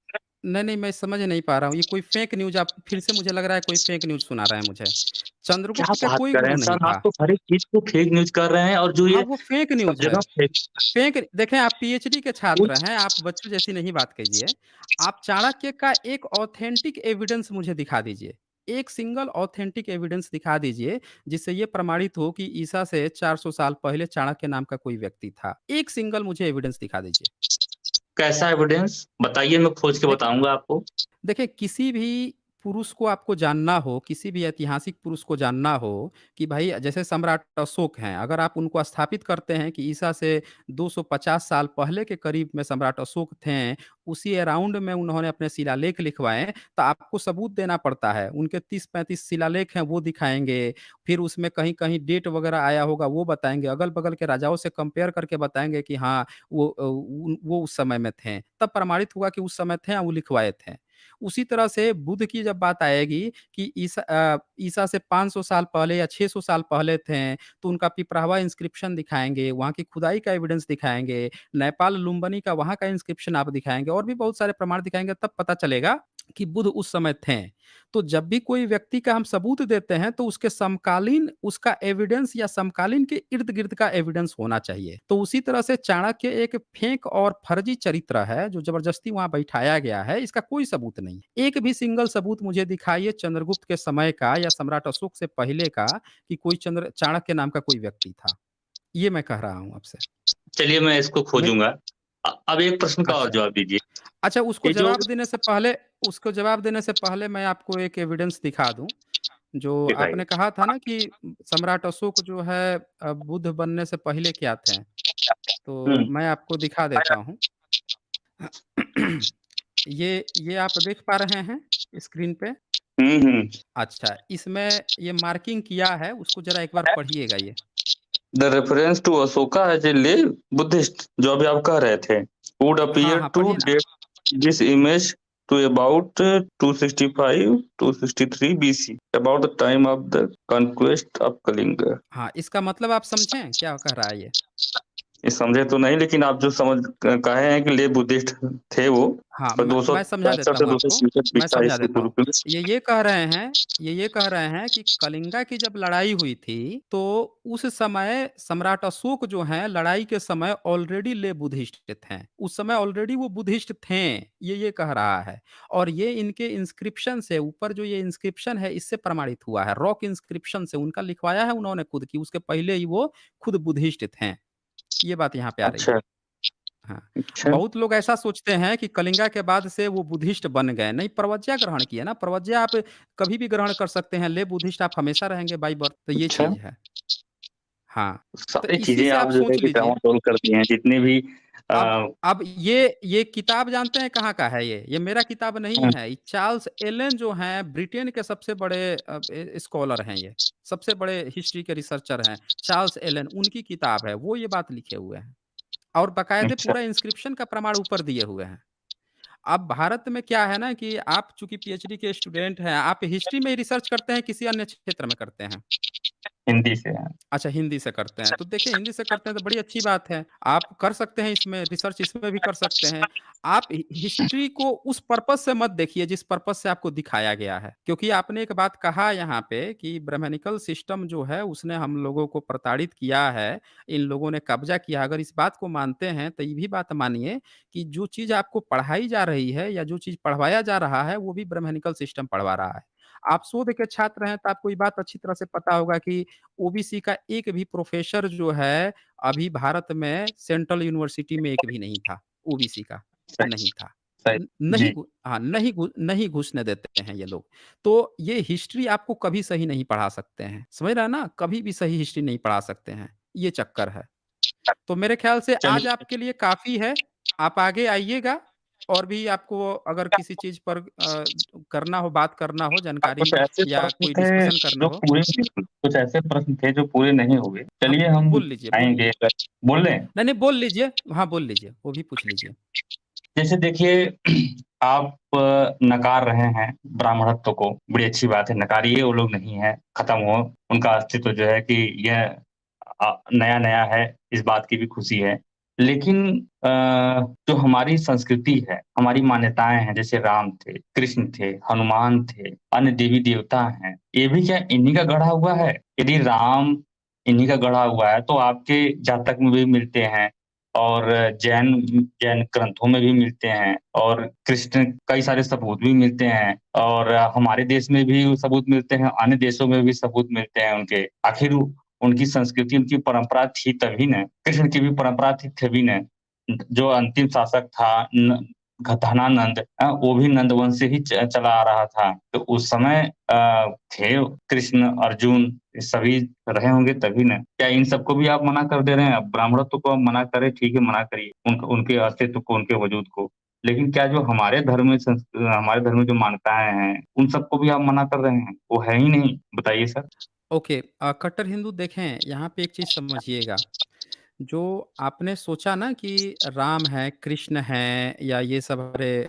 नहीं, नहीं, मैं समझ नहीं पा रहा हूँ। ये कोई फेक न्यूज़ आप फिर से मुझे लग रहा है कोई फेक न्यूज़ सुना रहे हैं मुझे। क्या चंद्रगुप्त का बात कोई कर रहे गुरु हैं नहीं सर? आप था। तो हर एक चीज को फेक न्यूज कर रहे हैं, और जो हाँ, ये वो फेक सब न्यूज़ है। जगह फेक फेंक देखें, आप पीएचडी के छात्र हैं, आप बच्चों जैसी नहीं बात कीजिए। आप चाणक्य का एक ऑथेंटिक एविडेंस मुझे दिखा दीजिए। एक सिंगल ऑथेंटिक एविडेंस दिखा दीजिए, जिससे ये प्रमाणित हो कि ईसा से 400 साल पहले चाणक्य नाम का कोई व्यक्ति था। एक सिंगल मुझे एविडेंस दिखा दीजिए। कैसा एविडेंस बताइए, मैं खोज के देख बताऊंगा आपको। देखिए, किसी भी पुरुष को आपको जानना हो, किसी भी ऐतिहासिक पुरुष को जानना हो कि भाई जैसे सम्राट अशोक हैं, अगर आप उनको स्थापित करते हैं कि ईसा से 250 साल पहले के करीब में सम्राट अशोक थे, उसी अराउंड में उन्होंने अपने शिलालेख लिखवाए, तो आपको सबूत देना पड़ता है। उनके 30-35 शिलालेख हैं, वो दिखाएँगे, फिर उसमें कहीं-कहीं डेट वगैरह आया होगा, वो बताएँगे, अगल-बगल के राजाओं से कंपेयर करके बताएँगे कि हाँ, वो उस समय में थे। तब प्रमाणित हुआ कि उस समय थे, वो लिखवाए थे। उसी तरह से बुद्ध की जब बात आएगी कि ईसा से 500 साल पहले या 600 साल पहले थे, तो उनका पिपरावा इंस्क्रिप्शन दिखाएँगे, वहाँ की खुदाई का एविडेंस दिखाएँगे, नेपाल लुम्बिनी का वहाँ का इंस्क्रिप्शन आप दिखाएँगे और भी बहुत सारे प्रमाण दिखाएँगे, तब पता चलेगा कि बुद्ध उस समय थे। तो जब भी कोई व्यक्ति का हम सबूत देते हैं, तो उसके समकालीन उसका एविडेंस या समकालीन के इर्द-गिर्द का एविडेंस होना चाहिए। तो उसी तरह से चाणक्य एक फेक और फर्जी चरित्र है, जो ज़बरदस्ती वहाँ बैठाया गया है, इसका कोई सबूत नहीं है। एक भी सिंगल सबूत मुझे दिखाइए चंद्रगुप्त के समय का या सम्राट अशोक से पहले का कि कोई चाणक्य नाम का कोई व्यक्ति था। ये मैं कह रहा हूँ आपसे। चलिए, मैं इसको मैं खोजूंगा। अब एक प्रश्न का और अच्छा। जवाब दीजिए। अच्छा, ये जो उसको जवाब देने से पहले मैं आपको एक एविडेंस दिखा दूँ। जो दिखाइए। आपने कहा था ना कि सम्राट अशोक जो है बुद्ध बनने से पहले क्या थे? तो हम्म मैं आपको दिखा देता हूँ। ये आप देख पा रहे हैं स्क्रीन पे? हम्म। अच्छा, इसमें ये मार्किंग किया है, उसको ज़रा एक बार पढ़िएगा ये। The reference to Ashoka as a live Buddhist, जो अभी आप कह रहे थे, वुड हाँ, अपीयर हाँ, टू पढ़िए ना। Date this image to about 265 263 BC, about the time of the conquest of Kalinga. हाँ, इसका मतलब आप समझें क्या कह रहा है ये? ये समझे तो नहीं, लेकिन आप जो कहे हैं कि ले बुद्धिस्ट थे वो, हाँ, पर मैं समझा 265 देता से हूँ आपको, 266 मैं पीछा समझा ईस्वी देता पूर्व हूँ। के ये कह रहे हैं कि कलिंगा की जब लड़ाई हुई थी, तो उस समय सम्राट अशोक जो हैं, लड़ाई के समय ऑलरेडी ले बुद्धिस्ट थे। उस समय ऑलरेडी वो बुद्धिस्ट थे, ये कह रहा है। और ये इनके इंस्क्रिप्शन से, ऊपर जो ये इंस्क्रिप्शन है, इससे प्रमाणित हुआ है। रॉक इंस्क्रिप्शन से उनका लिखवाया है उन्होंने खुद की, उसके पहले ही वो खुद बुद्धिस्ट थे। ये बात यहाँ पे आ रही अच्छा, है। हाँ, अच्छा, बहुत लोग ऐसा सोचते हैं कि कलिंगा के बाद से वो बुद्धिस्ट बन गए, नहीं प्रवज्ञा ग्रहण किए ना, प्रवज्ञा आप कभी भी ग्रहण कर सकते हैं, ले बुद्धिस्ट आप हमेशा रहेंगे बाय बर्थ, तो ये अच्छा। चीज़ है। हाँ, तो सारी इसी चीज़ें से आप आप जो है सोच कि लीजिए। डामाडोल कर दी हैं, जितने भी अब अ, अब ये किताब जानते हैं कहाँ का है ये? ये मेरा किताब नहीं है, ये चार्ल्स एलन जो हैं, ब्रिटेन के सबसे बड़े स्कॉलर हैं ये, सबसे बड़े हिस्ट्री के रिसर्चर हैं, चार्ल्स एलन, उनकी किताब है, वो ये बात लिखे हुए हैं। और बाकायदे अच्छा, पूरा इंस्क्रिप्शन का प्रमाण ऊपर दिए हुए हैं। अब भारत में क्या है ना कि आप चूँकि पीएचडी के स्टूडेंट हैं, आप हिस्ट्री में ही रिसर्च करते हैं, किसी अन्य क्षेत्र में करते हैं? हिंदी से हैं। अच्छा, हिंदी से करते हैं। तो देखिए, हिंदी से करते हैं तो बड़ी अच्छी बात है। आप कर सकते हैं इसमें रिसर्च, इसमें भी कर सकते हैं। आप हिस्ट्री को उस पर्पज़ से मत देखिए जिस पर्पज़ से आपको दिखाया गया है। क्योंकि आपने एक बात कहा यहाँ पे कि ब्राह्मणिकल सिस्टम जो है उसने हम लोगों को प्रताड़ित किया है, इन लोगों ने कब्ज़ा किया। अगर इस बात को मानते हैं तो ये भी बात मानिए कि जो चीज़ आपको पढ़ाई जा रही है या जो चीज़ पढ़वाया जा रहा है वो भी ब्राह्मणिकल सिस्टम पढ़वा रहा है। आप शोध के छात्र हैं तो आपको ये बात अच्छी तरह से पता होगा कि ओबीसी का एक भी प्रोफ़ेसर जो है, अभी भारत में सेंट्रल यूनिवर्सिटी में एक भी नहीं था, ओबीसी का, सही, नहीं था। सही। जी, नहीं घुसने देते हैं ये लोग। तो ये हिस्ट्री आपको कभी सही नहीं पढ़ा सकते हैं, समझ रहे हैं ना? कभी भी सही हिस्ट्री नहीं पढ़ा सकते हैं, ये चक्कर है। तो मेरे ख़्याल से आज चलिए, आपके लिए काफ़ी है, आप आगे आइएगा और भी आपको अगर किसी चीज़ पर करना हो, बात करना हो, कुछ जानकारी ऐसे या प्रश्न कोई थे डिस्कशन करना जो हो, पूरे नहीं हुए, कुछ ऐसे प्रश्न थे जो पूरे नहीं हुए। हाँ, चलिए हम बोल लीजिए, बोल आएँगे, लीजिए। अगर बोल लें? नहीं, नहीं बोल लीजिए। हाँ, बोल लीजिए, वो भी पूछ लीजिए। जैसे देखिए आप नकार रहे हैं ब्राह्मणत्व को, बड़ी अच्छी बात है, नकारिए, वो लोग नहीं हैं, खत्म हो, उनका अस्तित्व जो है कि यह नया-नया है, इस बात की भी खुशी है। लेकिन जो हमारी संस्कृति है, हमारी मान्यताएँ हैं, जैसे राम थे, कृष्ण थे, हनुमान थे, अन्य देवी-देवता हैं, ये भी क्या इन्हीं का गढ़ा हुआ है? यदि राम इन्हीं का गढ़ा हुआ है, तो आपके जातक में भी मिलते हैं और जैन जैन ग्रंथों में भी मिलते हैं और कृष्ण कई सारे सबूत भी मिलते हैं और हमारे देश में भी वो सबूत मिलते हैं, अन्य देशों में भी सबूत मिलते हैं उनके। आखिर उनकी संस्कृति, उनकी परंपरा थी तभी न, कृष्ण की भी परंपरा थी तभी न। जो अंतिम शासक था धनानंद, वो भी नंद वंश से ही चला आ रहा था। तो उस समय थे कृष्ण, अर्जुन, ये सभी रहे होंगे तभी न। क्या इन सबको भी आप मना कर दे रहे हैं? अब ब्राह्मणत्व को आप मना करें, ठीक है, मना करिए, उनके अस्तित्व को, उनके वजूद को। लेकिन क्या जो हमारे धर्म में जो मान्यताएँ हैं, उन सबको भी आप मना कर रहे हैं? वो है ही नहीं, बताइए सर? ओके, कट्टर हिंदू देखें, यहाँ पे एक चीज़ समझिएगा, जो आपने सोचा ना कि राम है, कृष्ण हैं या ये सब हमारे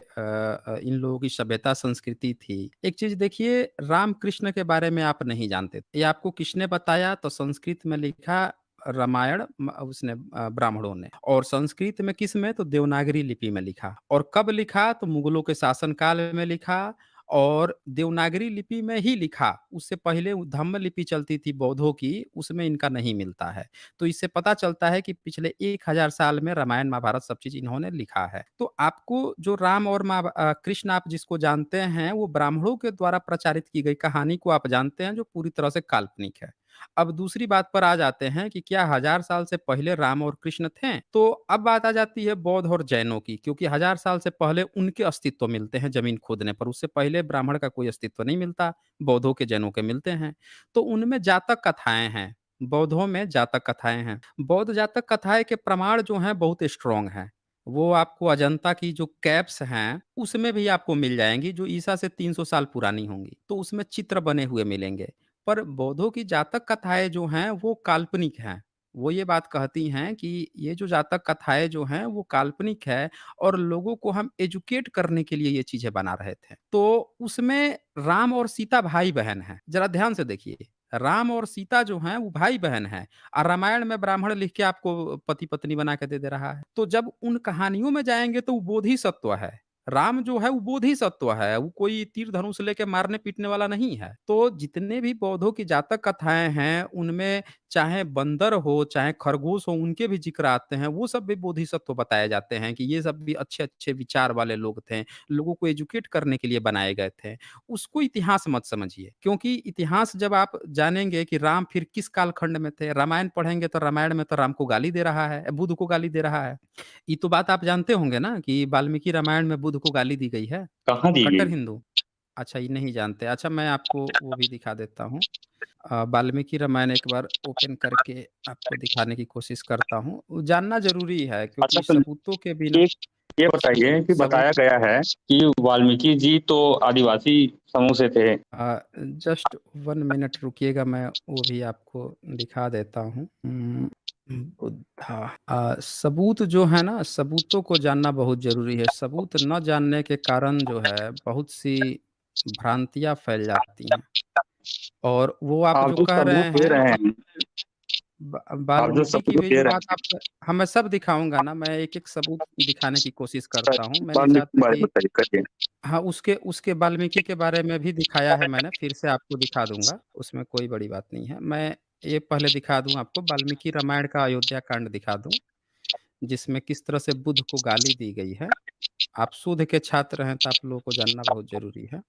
इन लोगों की सभ्यता संस्कृति थी। एक चीज़ देखिए, राम कृष्ण के बारे में आप नहीं जानते। ये आपको किसने बताया? तो संस्कृत में लिखा रामायण उसने ब्राह्मणों ने, और संस्कृत में किस में? तो देवनागरी लिपि में लिखा। और कब लिखा? तो मुगलों के शासनकाल में लिखा और देवनागरी लिपि में ही लिखा। उससे पहले धम्म लिपि चलती थी बौद्धों की, उसमें इनका नहीं मिलता है। तो इससे पता चलता है कि पिछले 1000 साल में रामायण, महाभारत सब चीज़ इन्होंने लिखा है। तो आपको जो राम और कृष्ण आप जिसको जानते हैं, वो ब्राह्मणों के द्वारा प्रचारित की गई कहानी को आप जानते हैं, जो पूरी तरह से काल्पनिक है। अब दूसरी बात पर आ जाते हैं कि क्या 1000 साल से पहले राम और कृष्ण थे? तो अब बात आ जाती है बौद्ध और जैनों की, क्योंकि 1000 साल से पहले उनके अस्तित्व मिलते हैं ज़मीन खोदने पर, उससे पहले ब्राह्मण का कोई अस्तित्व नहीं मिलता, बौद्धों के, जैनों के मिलते हैं। तो उनमें जातक कथाएँ हैं, बौद्धों में जातक कथाएँ हैं। बौद्ध जातक कथाएँ के प्रमाण जो हैं बहुत स्ट्रॉन्ग हैं। वो आपको अजंता की जो कैव्स हैं, उसमें भी आपको मिल जाएँगी, जो ईसा से 300 साल पुरानी होंगी। तो उसमें चित्र बने हुए मिलेंगे। पर बौद्धों की जातक कथाएँ जो हैं, वो काल्पनिक हैं। वो ये बात कहती हैं कि ये जो जातक कथाएँ जो हैं, वो काल्पनिक है और लोगों को हम एजुकेट करने के लिए ये चीज़ें बना रहे थे। तो उसमें राम और सीता भाई-बहन हैं। ज़रा ध्यान से देखिए, राम और सीता जो हैं वो भाई-बहन हैं और रामायण में ब्राह्मण लिख के आपको पति-पत्नी बना के दे रहा है। तो जब उन कहानियों में जाएँगे तो वो बोधिसत्व है। राम जो है वो बोधिसत्व है, वो कोई तीर धनुष लेके मारने-पीटने वाला नहीं है। तो जितने भी बौद्धों की जातक कथाएँ हैं, उनमें चाहे बंदर हो, चाहे खरगोश हो, उनके भी ज़िक्र आते हैं। वो सब भी बोधिसत्व बताए जाते हैं कि ये सब भी अच्छे-अच्छे विचार वाले लोग थे। लोगों को एजुकेट करने के लिए बनाए गए थे। उसको इतिहास मत समझिए, क्योंकि इतिहास जब आप जानेंगे कि राम फिर किस कालखंड में थे, रामायण पढ़ेंगे तो रामायण में तो राम को गाली दे रहा है, बुद्ध को गाली दे रहा है। ये तो बात आप जानते होंगे ना कि वाल्मीकि रामायण में बुद्ध को गाली दी गई है? कहाँ दी कट्टर गई? हिंदू। अच्छा, ये नहीं जानते। अच्छा, मैं आपको वो भी दिखा देता हूँ। वाल्मीकि रामायण एक बार ओपन करके आपको दिखाने की कोशिश करता हूँ। वो जानना ज़रूरी है अच्छा क्योंकि तो सबूतों के बिना एक ये बताइए कि सबूत बताया गया है कि वाल्मीकि जी तो आदिवासी समूह से थे। जस्ट 1 मिनट रुकिएगा, मैं वो भी आपको दिखा देता हूँ। बुद्धा सबूत जो है ना, सबूतों को जानना बहुत ज़रूरी है। सबूत न जानने के कारण जो है बहुत सी भ्रांतियाँ फैल जाती हैं। और वो आप आप जो जो कह सबूत रहे दे हैं रहे हैं आप जो वाल्मीकि की सबूत भी दे जो रहे बात हैं आप हाँ, मैं सब दिखाऊँगा ना, मैं एक-एक सबूत दिखाने की कोशिश करता हूँ। मैं नहीं वाल्मीकि चाहता के बारे में कि बताइए करिए। हाँ, उसके उसके वाल्मीकि के बारे में भी दिखाया है मैंने, फिर से आपको दिखा दूँगा, उसमें कोई बड़ी बात नहीं है। मैं ये पहले दिखा दूँ आपको, वाल्मीकि रामायण का अयोध्या कांड दिखा दूँ, जिसमें किस तरह से बुद्ध को गाली दी गई है। आप शोध के छात्र हैं, तो आप लोगों को जानना बहुत ज़रूरी है।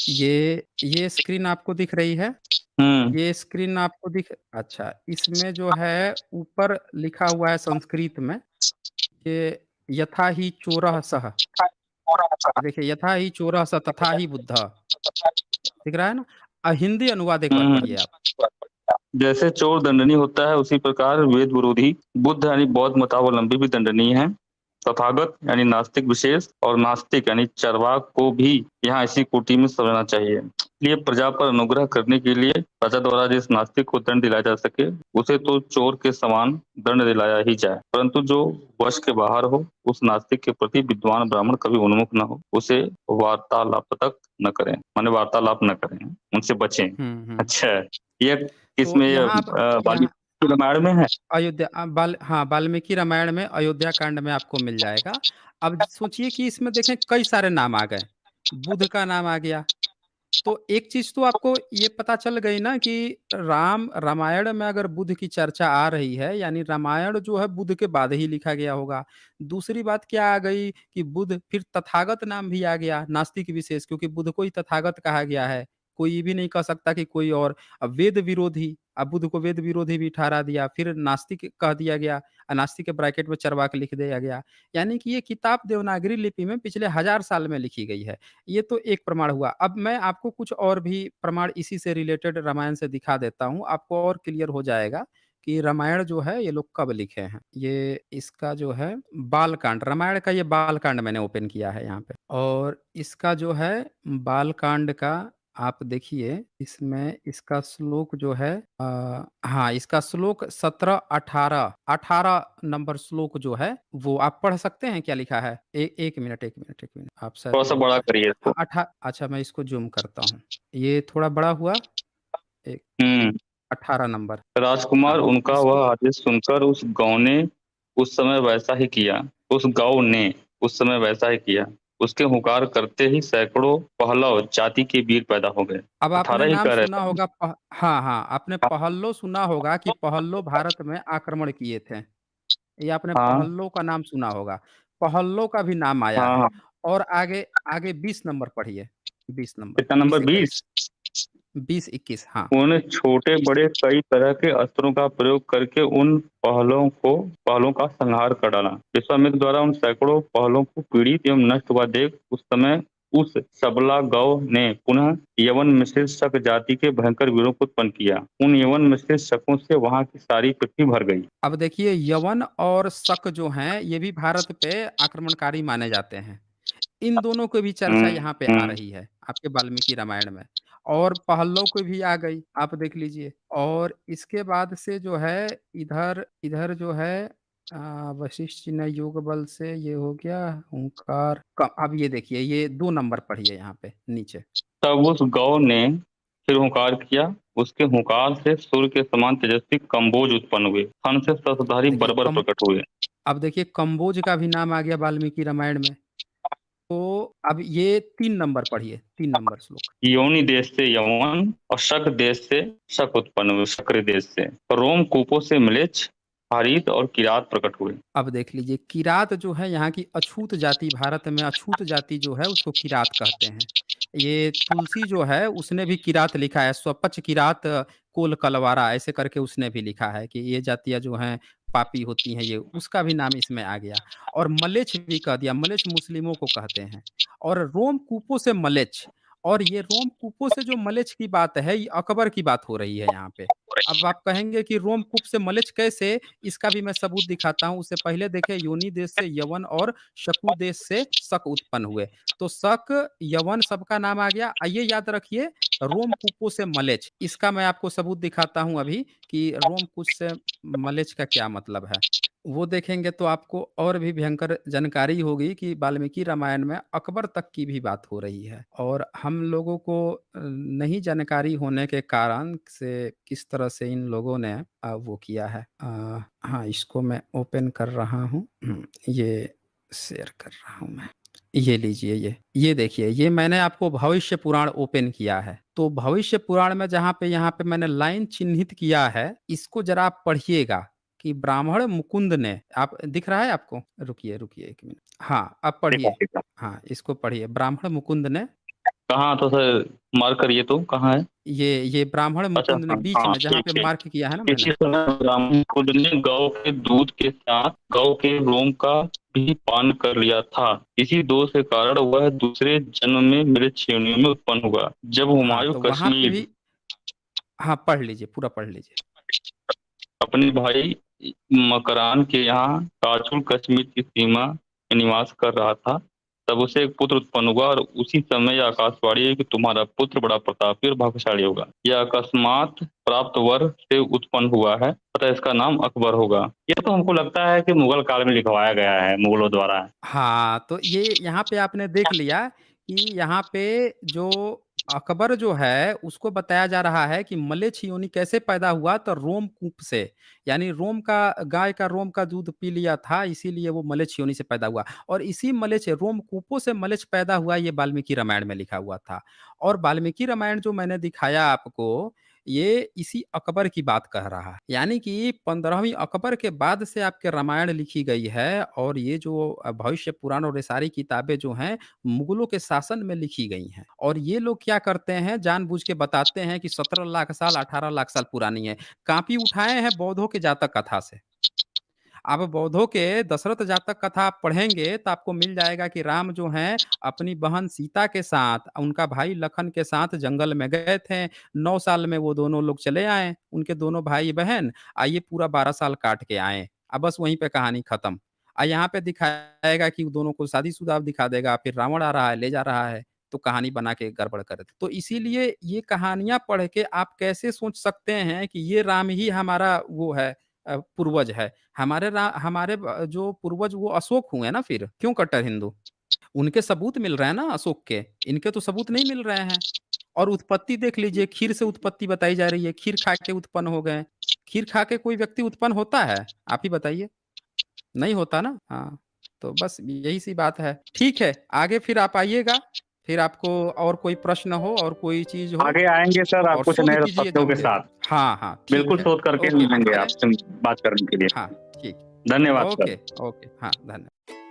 ये स्क्रीन आपको दिख रही है? हुँ। ये स्क्रीन आपको दिख अच्छा, इसमें जो है ऊपर लिखा हुआ है संस्कृत में, ये यथा ही चोरः सः। ये देखिए, यथा ही चोरः स तथा ही बुद्धः, दिख रहा है ना? हिंदी अनुवाद एक बार हुँ, पढ़िए आप। जैसे चोर दंडनीय होता है उसी प्रकार वेद विरोधी बुद्ध यानी बौद्ध मतावलंबी भी दंडनीय हैं। तथागत यानी नास्तिक विशेष और नास्तिक यानी चरवाक को भी यहाँ इसी कोटि में समझना चाहिए। इसलिए प्रजा पर अनुग्रह करने के लिए प्रजा द्वारा जिस नास्तिक को दंड दिलाया जा सके उसे तो चोर के समान दंड दिलाया ही जाए, परंतु जो वश के बाहर हो उस नास्तिक के प्रति विद्वान ब्राह्मण कभी उन्मुख न हो, उसे वार्तालाप तक न करें, माने वार्तालाप न करें, उनसे बचें। हुँ। अच्छा, ये तो किसमें यहाँ आप यहाँ वाल्मीकि रामायण में है? अयोध्या वाल्मीकि रामायण में अयोध्या कांड में आपको मिल जाएगा। अब सोचिए कि इसमें देखें कई सारे नाम आ गए। बुध का नाम आ गया। तो एक चीज़ तो आपको ये पता चल गई ना कि रामायण में अगर बुद्ध की चर्चा आ रही है, यानी रामायण जो है बुद्ध के बाद ही लिखा गया होगा। दूसरी बात क्या आ गई कि बुद्ध फिर तथागत नाम भी आ गया, नास्तिक विशेष, क्योंकि बुद्ध को ही तथागत कहा गया है। कोई ये भी नहीं कह सकता कि कोई और। वेद विरोधी, अब बुद्ध को वेद विरोधी भी ठहरा दिया, फिर नास्तिक कह दिया गया, नास्तिक के ब्रैकेट में चरवाक लिख दिया गया। यानी कि ये किताब देवनागरी लिपि में पिछले 1000 साल में लिखी गई है। ये तो एक प्रमाण हुआ। अब मैं आपको कुछ और भी प्रमाण इसी से रिलेटेड रामायण से दिखा देता हूँ, आपको और क्लियर हो जाएगा कि रामायण जो है ये लोग कब लिखे हैं। ये इसका जो है बालकांड, रामायण का ये बालकांड मैंने ओपन किया है यहाँ पे, और इसका जो है बालकांड का आप देखिए, इसमें इसका श्लोक जो है हाँ, इसका श्लोक 17, 18, 18 नंबर श्लोक जो है, वो आप पढ़ सकते हैं क्या लिखा है? 1 मिनट, 1 मिनट, 1 मिनट, आप शायद थोड़ा-सा नहीं बड़ा करिए हाँ, इसको। अच्छा, मैं इसको ज़ूम करता हूँ। ये थोड़ा बड़ा हुआ, एक हुँ। 18 नंबर। राजकुमार हाँ, उनका इसको वह आदेश सुनकर उस गौ ने उस समय वैसा ही किया। उस गौ ने उस समय वैसा ही किया। उसके हुँकार करते ही सैकड़ों पहलव जाति के वीर पैदा हो गए। अब आपने 18 ही नाम कह रहे सुना थे। होगा हाँ, हाँ, आपने पहल्लो सुना होगा कि पहल्लो भारत में आक्रमण किए थे। ये आपने हाँ, पहल्लो का नाम सुना होगा। पहल्लो का भी नाम आया हाँ, है। हाँ। और आगे आगे 20 नंबर पढ़िए, 20 नंबर, कितना नंबर 20-21, 20? 20-21 हाँ। उन्होंने छोटे-बड़े कई तरह के अस्त्रों का प्रयोग करके उन पहलों का संहार कर डाला। विश्वामित्र द्वारा उन सैकड़ों पहलों को पीड़ित एवं नष्ट हुआ देख उस समय उस सबला गौ ने पुनः यवन मिश्रित शक जाति के भयंकर वीरों को उत्पन्न किया। उन यवन मिश्रित शकों से वहां की सारी पृथ्वी भर गई। अब देखिए, यवन और शक जो हैं, ये भी भारत पे आक्रमणकारी माने जाते हैं। इन दोनों की भी चर्चा हुँ, यहाँ पे आ हुँ। रही है, आपके वाल्मीकि रामायण में। और पहल्लव की भी आ गई, आप देख लीजिए। और इसके बाद से जो है इधर इधर जो है वशिष्ठ जी ने योग बल से ये हो गया, हुंकार क अब ये देखिए, ये 2 नंबर पढ़िए यहाँ पे नीचे। तब उस गौ ने फिर हुँकार किया उसके हुंकार से सूर्य के समान तेजस्वी कम्बोज उत्पन्न हुए। फन से शस्त्रधारी देखिए बर्बर कम प्रकट हुए। अब देखिए कंबोज का भी नाम आ गया वाल्मीकि रामायण में। तो अब ये 3 नंबर पढ़िए, 3 नंबर श्लोक। योनि देश से यवन और शक देश से शक उत्पन्न हुए, शक्र देश से। रोम कूपों से म्लेच्छ, हारित और किरात प्रकट हुए। अब देख लीजिए किरात जो है यहाँ की अछूत जाति, भारत में अछूत जाति जो है उसको किरात कहते हैं। ये तुलसी जो है उसने भी किरात लिखा है, स्वपच किरात कोल कलवारा ऐसे करके उसने भी लिखा है कि ये जातियाँ जो हैं पापी होती हैं, ये उसका भी नाम इसमें आ गया। और मलेच्छ भी कह दिया, मलेच्छ मुस्लिमों को कहते हैं। और रोमकूपों से मलेच्छ, और ये रोमकूपों से जो मलेच्छ की बात है ये अकबर की बात हो रही है यहाँ पे। अब आप कहेंगे कि रोमकूप से मलेच्छ कैसे, इसका भी मैं सबूत दिखाता हूँ। उससे पहले देखिए योनि देश से यवन और शकु देश से शक उत्पन्न हुए। तो शक, यवन सबका नाम आ गया। ये याद रखिए रोमकूपों से मलेच्छ, इसका मैं आपको सबूत दिखाता हूँ अभी कि रोमकूप से मलेच्छ का क्या मतलब है। वो देखेंगे तो आपको और भी भयंकर जानकारी होगी कि वाल्मीकि रामायण में अकबर तक की भी बात हो रही है। और हम लोगों को नहीं जानकारी होने के कारण से किस तरह से इन लोगों ने वो किया है। हाँ, इसको मैं ओपन कर रहा हूँ। ये शेयर कर रहा हूँ मैं। ये लीजिए, ये देखिए, ये मैंने आपको भविष्य पुराण ओपन किया है। तो भविष्य पुराण में जहाँ पे यहाँ पे मैंने लाइन चिन्हित किया है, इसको जरा आप पढ़िएगा कि ब्राह्मण मुकुंद ने, आप दिख रहा है आपको? रुकिए, रुकिए 1 मिनट। हाँ, अब ठीक है, पढ़िए। ठीक है। हाँ, इसको पढ़िए। ब्राह्मण मुकुंद ने, कहाँ तो सर मार्क करिए तो कहाँ है? ये ब्राह्मण अच्छा, मुकुंद ने हाँ बीच हाँ, में जहाँ ठीक पे है। मार्क किया है ना मैंने। इसी समय ब्राह्मण खुद ने गौ के दूध के साथ गौ के रोम का भी पान कर लिया था। इसी दोष के कारण वह दूसरे जन्म में मेरे श्रेणियों में उत्पन्न हुआ। जब हाँ, हुमायूं तो वहाँ पे कश्मीर भी हाँ, पढ़ लीजिए, पूरा पढ़ लीजिए। अपने भाई मकरान के यहाँ काचुल कश्मीर की सीमा में निवास कर रहा था, तब उसे एक पुत्र उत्पन्न हुआ और उसी समय यह आकाशवाणी है कि तुम्हारा पुत्र बड़ा प्रतापी और भाग्यशाली होगा। यह अकस्मात प्राप्त वर से उत्पन्न हुआ है, अतः इसका नाम अकबर होगा। ये तो हमको लगता है कि मुगल काल में लिखवाया गया है, मुगलों द्वारा। हाँ, तो ये यहाँ पे आपने देख लिया कि यहाँ पे जो अकबर जो है उसको बताया जा रहा है कि मलेच्छ योनि कैसे पैदा हुआ, तो रोमकूप से। यानी रोम का, गाय का रोम का दूध पी लिया था, इसीलिए वो मलेच्छ योनि से पैदा हुआ। और इसी मलेच्छ रोमकूपों से मलेच्छ पैदा हुआ, ये वाल्मीकि रामायण में लिखा हुआ था। और वाल्मीकि रामायण जो मैंने दिखाया आपको, ये इसी अकबर की बात कह रहा है। यानी कि 15वीं अकबर के बाद से आपके रामायण लिखी गई है। और ये जो भविष्य पुराण और ये सारी किताबें जो हैं मुगलों के शासन में लिखी गई हैं। और ये लोग क्या करते हैं, जानबूझ के बताते हैं कि 17 लाख साल, 18 लाख साल पुरानी है। कापी उठाए हैं बौद्धों के जातक कथा से। आप बौद्धों के दशरथ जातक कथा आप पढ़ेंगे तो आपको मिल जाएगा कि राम जो हैं अपनी बहन सीता के साथ, उनका भाई लखन के साथ जंगल में गए थे। 9 साल में वो दोनों लोग चले आए, उनके दोनों भाई-बहन। ये पूरा 12 साल काट के आए। बस वहीं पे कहानी खत्म। यहाँ पे दिखाएगा कि दोनों को शादीशुदा दिखा देगा, फिर रावण आ रहा है, ले जा रहा है, तो कहानी बना के गड़बड़ कर देते। तो इसीलिए ये कहानियाँ पढ़ के आप कैसे सोच सकते हैं कि ये राम ही हमारा वो है, पूर्वज है। हमारे जो पूर्वज वो अशोक हुए ना फिर, क्यों कट्टर हिंदू? उनके सबूत मिल रहे हैं ना अशोक के, इनके तो सबूत नहीं मिल रहे हैं। और उत्पत्ति देख लीजिए, खीर से उत्पत्ति बताई जा रही है, खीर खा के उत्पन्न हो गए। खीर खा के कोई व्यक्ति उत्पन्न होता है? आप ही बताइए, नहीं होता ना? हाँ, तो बस यही-सी बात है। ठीक है, आगे फिर आप आइएगा, फिर आपको और कोई प्रश्न हो और कोई चीज़ हो, आगे आएंगे सर आप और कुछ शोध नए कीजिए तथ्यों जब के भी। साथ। हाँ, हाँ, ठीक बिल्कुल है। शोध करके ओके, मिलेंगे चलें। आपसे बात करने के लिए। हाँ, ठीक। धन्यवाद ओके, सर। ओके। हाँ, धन्यवाद।